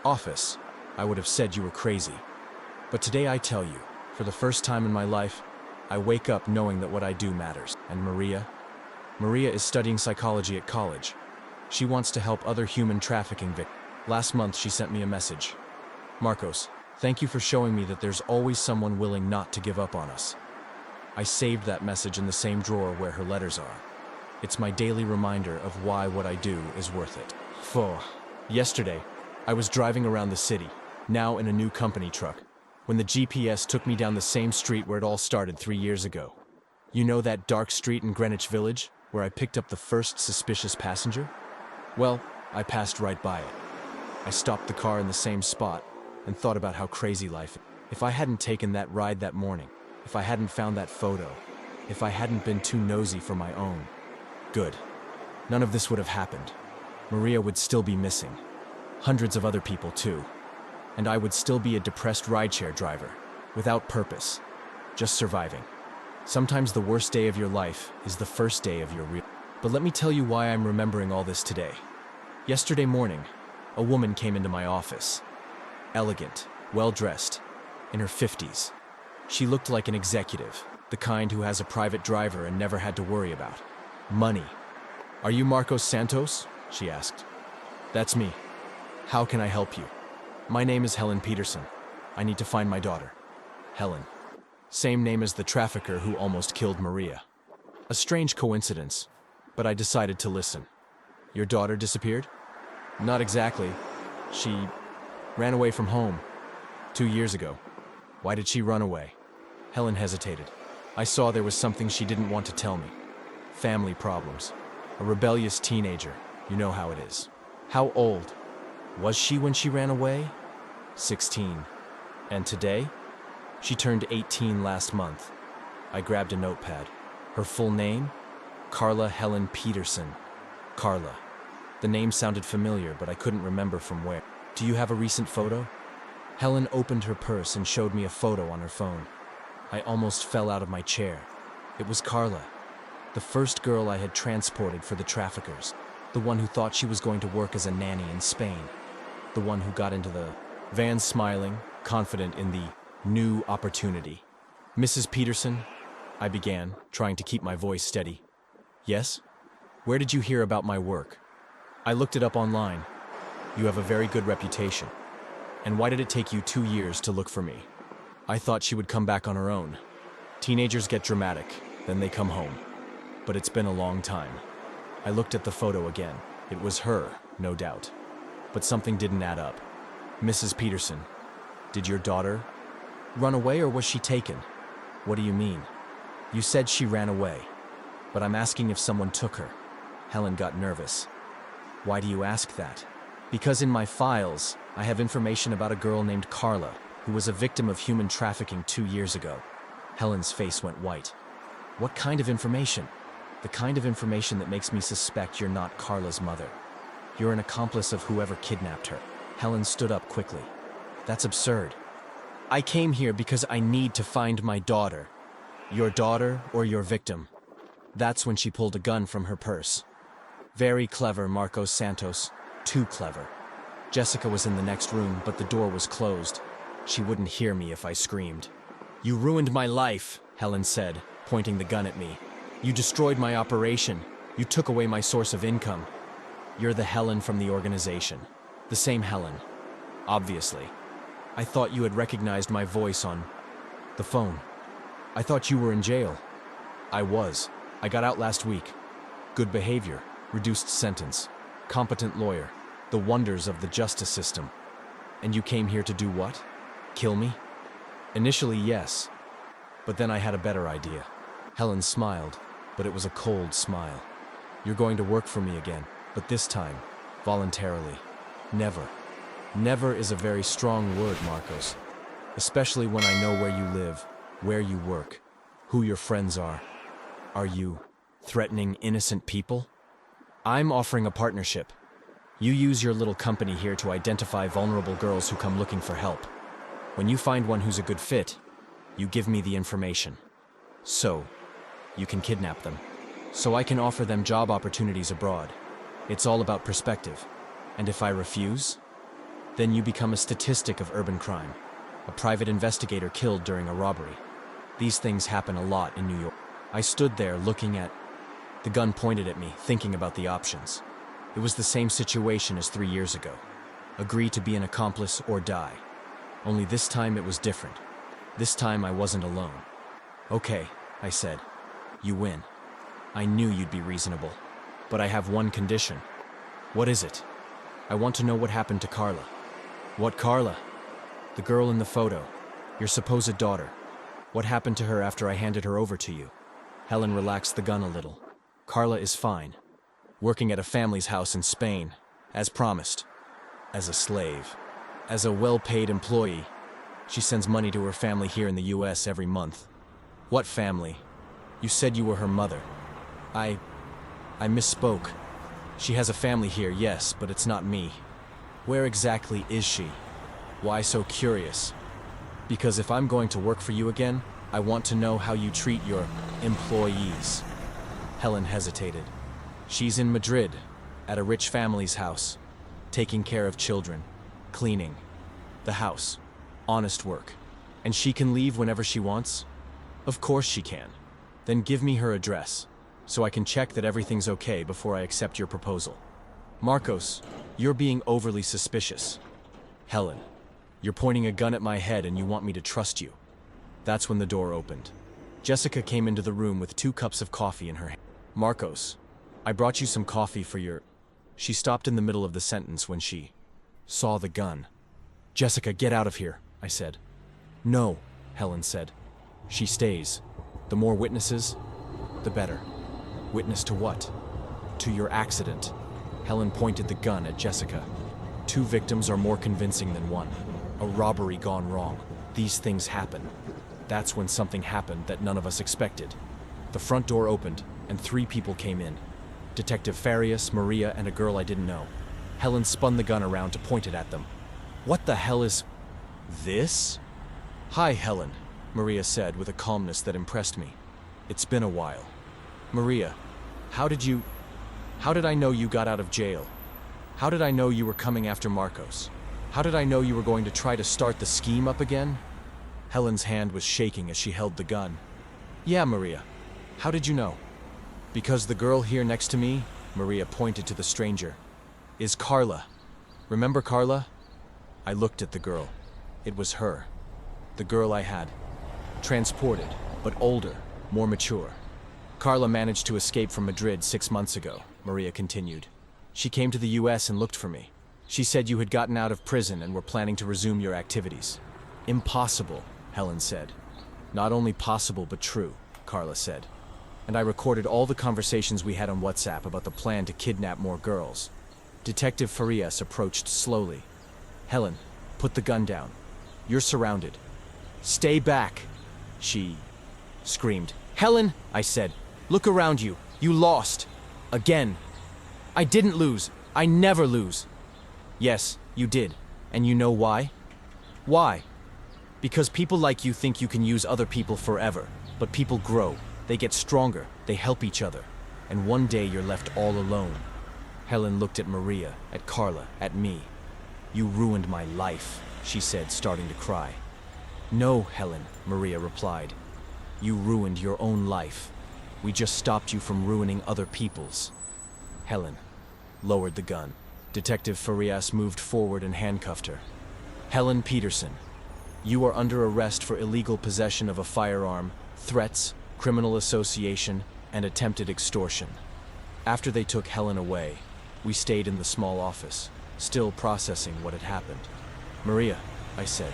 office, I would have said you were crazy. But today I tell you, for the first time in my life, I wake up knowing that what I do matters. And Maria is studying psychology at college. She wants to help other human trafficking victims. Last month she sent me a message. Marcos, thank you for showing me that there's always someone willing not to give up on us. I saved that message in the same drawer where her letters are. It's my daily reminder of why what I do is worth it. Yesterday, I was driving around the city, now in a new company truck, when the GPS took me down the same street where it all started 3 years ago. You know that dark street in Greenwich Village, where I picked up the first suspicious passenger? Well, I passed right by it. I stopped the car in the same spot and thought about how crazy life is. If I hadn't taken that ride that morning, if I hadn't found that photo, if I hadn't been too nosy for my own, good. None of this would have happened. Maria would still be missing. Hundreds of other people too. And I would still be a depressed rideshare driver, without purpose, just surviving. Sometimes the worst day of your life is the first day of your real. But let me tell you why I'm remembering all this today. Yesterday morning, a woman came into my office. Elegant, well-dressed, in her 50s. She looked like an executive, the kind who has a private driver and never had to worry about money. Are you Marcos Santos? She asked. That's me. How can I help you? My name is Helen Peterson. I need to find my daughter. Helen. Same name as the trafficker who almost killed Maria. A strange coincidence, but I decided to listen. Your daughter disappeared? Not exactly. She ran away from home 2 years ago. Why did she run away? Helen hesitated. I saw there was something she didn't want to tell me. Family problems. A rebellious teenager. You know how it is. How old was she when she ran away? 16. And today? She turned 18 last month. I grabbed a notepad. Her full name? Carla Helen Peterson. Carla. The name sounded familiar, but I couldn't remember from where. Do you have a recent photo? Helen opened her purse and showed me a photo on her phone. I almost fell out of my chair. It was Carla, the first girl I had transported for the traffickers, the one who thought she was going to work as a nanny in Spain, the one who got into the van smiling, confident in the new opportunity. Mrs. Peterson, I began, trying to keep my voice steady. Yes? Where did you hear about my work? I looked it up online. You have a very good reputation. And why did it take you 2 years to look for me? I thought she would come back on her own. Teenagers get dramatic, then they come home. But it's been a long time. I looked at the photo again. It was her, no doubt. But something didn't add up. Mrs. Peterson, did your daughter run away or was she taken? What do you mean? You said she ran away, but I'm asking if someone took her. Helen got nervous. Why do you ask that? Because in my files, I have information about a girl named Carla, who was a victim of human trafficking 2 years ago. Helen's face went white. What kind of information? The kind of information that makes me suspect you're not Carla's mother. You're an accomplice of whoever kidnapped her. Helen stood up quickly. That's absurd. I came here because I need to find my daughter. Your daughter or your victim. That's when she pulled a gun from her purse. Very clever, Marcos Santos. Too clever. Jessica was in the next room, but the door was closed. She wouldn't hear me if I screamed. You ruined my life, Helen said, pointing the gun at me. You destroyed my operation. You took away my source of income. You're the Helen from the organization. The same Helen. Obviously. I thought you had recognized my voice on the phone. I thought you were in jail. I was. I got out last week. Good behavior, reduced sentence, competent lawyer, the wonders of the justice system. And you came here to do what? Kill me? Initially, yes. But then I had a better idea. Helen smiled, but it was a cold smile. You're going to work for me again, but this time, voluntarily. Never. Never is a very strong word, Marcos. Especially when I know where you live, where you work, who your friends are. Are you threatening innocent people? I'm offering a partnership. You use your little company here to identify vulnerable girls who come looking for help. When you find one who's a good fit, you give me the information. So, you can kidnap them. So I can offer them job opportunities abroad. It's all about perspective. And if I refuse, then you become a statistic of urban crime. A private investigator killed during a robbery. These things happen a lot in New York. I stood there looking at the gun pointed at me, thinking about the options. It was the same situation as 3 years ago. Agree to be an accomplice or die. Only this time it was different. This time I wasn't alone. Okay, I said. You win. I knew you'd be reasonable. But I have one condition. What is it? I want to know what happened to Carla. What Carla? The girl in the photo. Your supposed daughter. What happened to her after I handed her over to you? Helen relaxed the gun a little. Carla is fine. Working at a family's house in Spain, as promised. As a slave. As a well-paid employee. She sends money to her family here in the US every month. What family? You said you were her mother. I misspoke. She has a family here, yes, but it's not me. Where exactly is she? Why so curious? Because if I'm going to work for you again, I want to know how you treat your employees. Helen hesitated. She's in Madrid, at a rich family's house, taking care of children, cleaning the house, honest work. And she can leave whenever she wants? Of course she can. Then give me her address, so I can check that everything's okay before I accept your proposal. Marcos, you're being overly suspicious. Helen, you're pointing a gun at my head and you want me to trust you. That's when the door opened. Jessica came into the room with 2 cups of coffee in her hand. Marcos, I brought you some coffee for your... She stopped in the middle of the sentence when she saw the gun. Jessica, get out of here, I said. No, Helen said. She stays. The more witnesses, the better. Witness to what? To your accident. Helen pointed the gun at Jessica. 2 victims are more convincing than one. A robbery gone wrong. These things happen. That's when something happened that none of us expected. The front door opened, and 3 people came in. Detective Farias, Maria, and a girl I didn't know. Helen spun the gun around to point it at them. What the hell is this? Hi, Helen, Maria said with a calmness that impressed me. It's been a while. Maria, how did I know you got out of jail? How did I know you were coming after Marcos? How did I know you were going to try to start the scheme up again? Helen's hand was shaking as she held the gun. Yeah, Maria. How did you know? Because the girl here next to me, Maria pointed to the stranger, is Carla. Remember Carla? I looked at the girl. It was her. The girl I had transported, but older, more mature. Carla managed to escape from Madrid 6 months ago, Maria continued. She came to the US and looked for me. She said you had gotten out of prison and were planning to resume your activities. Impossible, Helen said. Not only possible, but true, Carla said. And I recorded all the conversations we had on WhatsApp about the plan to kidnap more girls. Detective Farias approached slowly. Helen, put the gun down. You're surrounded. Stay back, she screamed. Helen, I said, look around you. You lost. Again. I didn't lose. I never lose. Yes, you did. And you know why? Why? Because people like you think you can use other people forever. But people grow. They get stronger. They help each other. And one day you're left all alone. Helen looked at Maria, at Carla, at me. You ruined my life, she said, starting to cry. No, Helen, Maria replied. You ruined your own life. We just stopped you from ruining other people's. Helen lowered the gun. Detective Farias moved forward and handcuffed her. Helen Peterson, you are under arrest for illegal possession of a firearm, threats, criminal association, and attempted extortion. After they took Helen away, we stayed in the small office, still processing what had happened. Maria, I said,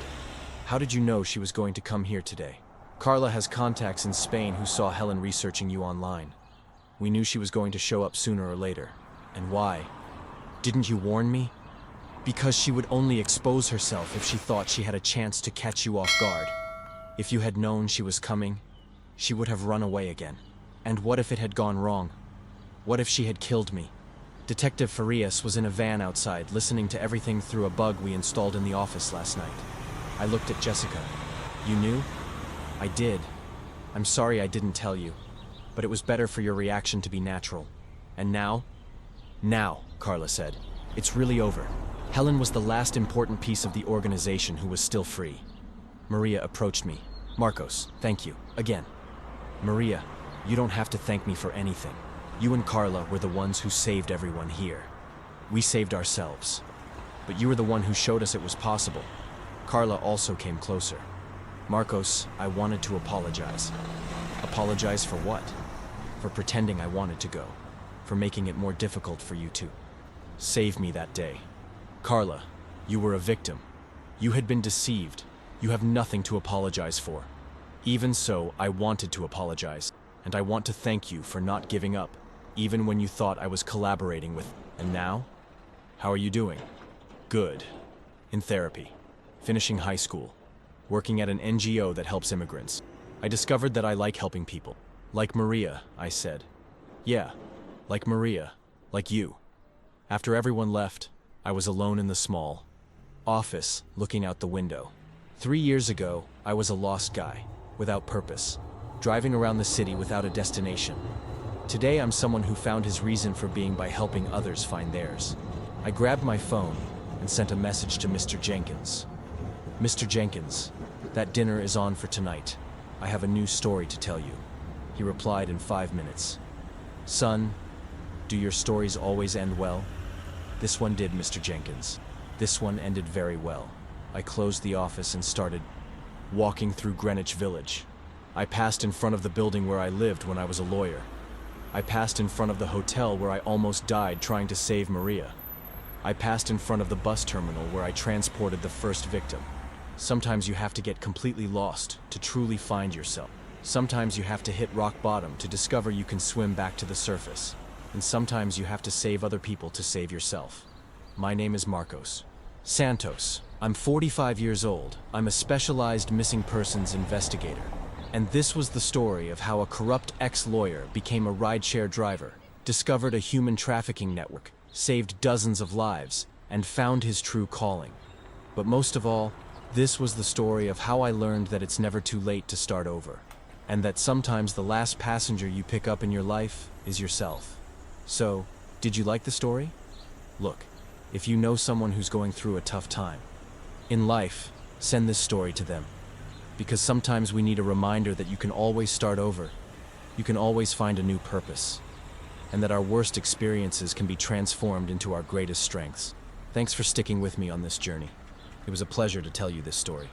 how did you know she was going to come here today? Carla has contacts in Spain who saw Helen researching you online. We knew she was going to show up sooner or later. And why? Didn't you warn me? Because she would only expose herself if she thought she had a chance to catch you off guard. If you had known she was coming, she would have run away again. And what if it had gone wrong? What if she had killed me? Detective Farias was in a van outside, listening to everything through a bug we installed in the office last night. I looked at Jessica. You knew? I did. I'm sorry I didn't tell you, but it was better for your reaction to be natural. And now? Now, Carla said. It's really over. Helen was the last important piece of the organization who was still free. Maria approached me. Marcos, thank you. Again. Maria, you don't have to thank me for anything. You and Carla were the ones who saved everyone here. We saved ourselves. But you were the one who showed us it was possible. Carla also came closer. Marcos, I wanted to apologize. Apologize for what? For pretending I wanted to go. For making it more difficult for you to save me that day. Carla, you were a victim. You had been deceived. You have nothing to apologize for. Even so, I wanted to apologize, and I want to thank you for not giving up, even when you thought I was collaborating with. And now? How are you doing? Good. In therapy. Finishing high school. Working at an NGO that helps immigrants. I discovered that I like helping people. Like Maria, I said. Yeah, like Maria. Like you. After everyone left, I was alone in the small office, looking out the window. 3 years ago, I was a lost guy, without purpose, driving around the city without a destination. Today, I'm someone who found his reason for being by helping others find theirs. I grabbed my phone and sent a message to Mr. Jenkins. Mr. Jenkins, that dinner is on for tonight. I have a new story to tell you. He replied in 5 minutes. Son, do your stories always end well? This one did, Mr. Jenkins. This one ended very well. I closed the office and started walking through Greenwich Village. I passed in front of the building where I lived when I was a lawyer. I passed in front of the hotel where I almost died trying to save Maria. I passed in front of the bus terminal where I transported the first victim. Sometimes you have to get completely lost to truly find yourself. Sometimes you have to hit rock bottom to discover you can swim back to the surface. And sometimes you have to save other people to save yourself. My name is Marcos Santos. I'm 45 years old. I'm a specialized missing persons investigator. And this was the story of how a corrupt ex-lawyer became a rideshare driver, discovered a human trafficking network, saved dozens of lives, and found his true calling. But most of all, this was the story of how I learned that it's never too late to start over, and that sometimes the last passenger you pick up in your life is yourself. So, did you like the story? Look, if you know someone who's going through a tough time in life, send this story to them. Because sometimes we need a reminder that you can always start over, you can always find a new purpose, and that our worst experiences can be transformed into our greatest strengths. Thanks for sticking with me on this journey. It was a pleasure to tell you this story.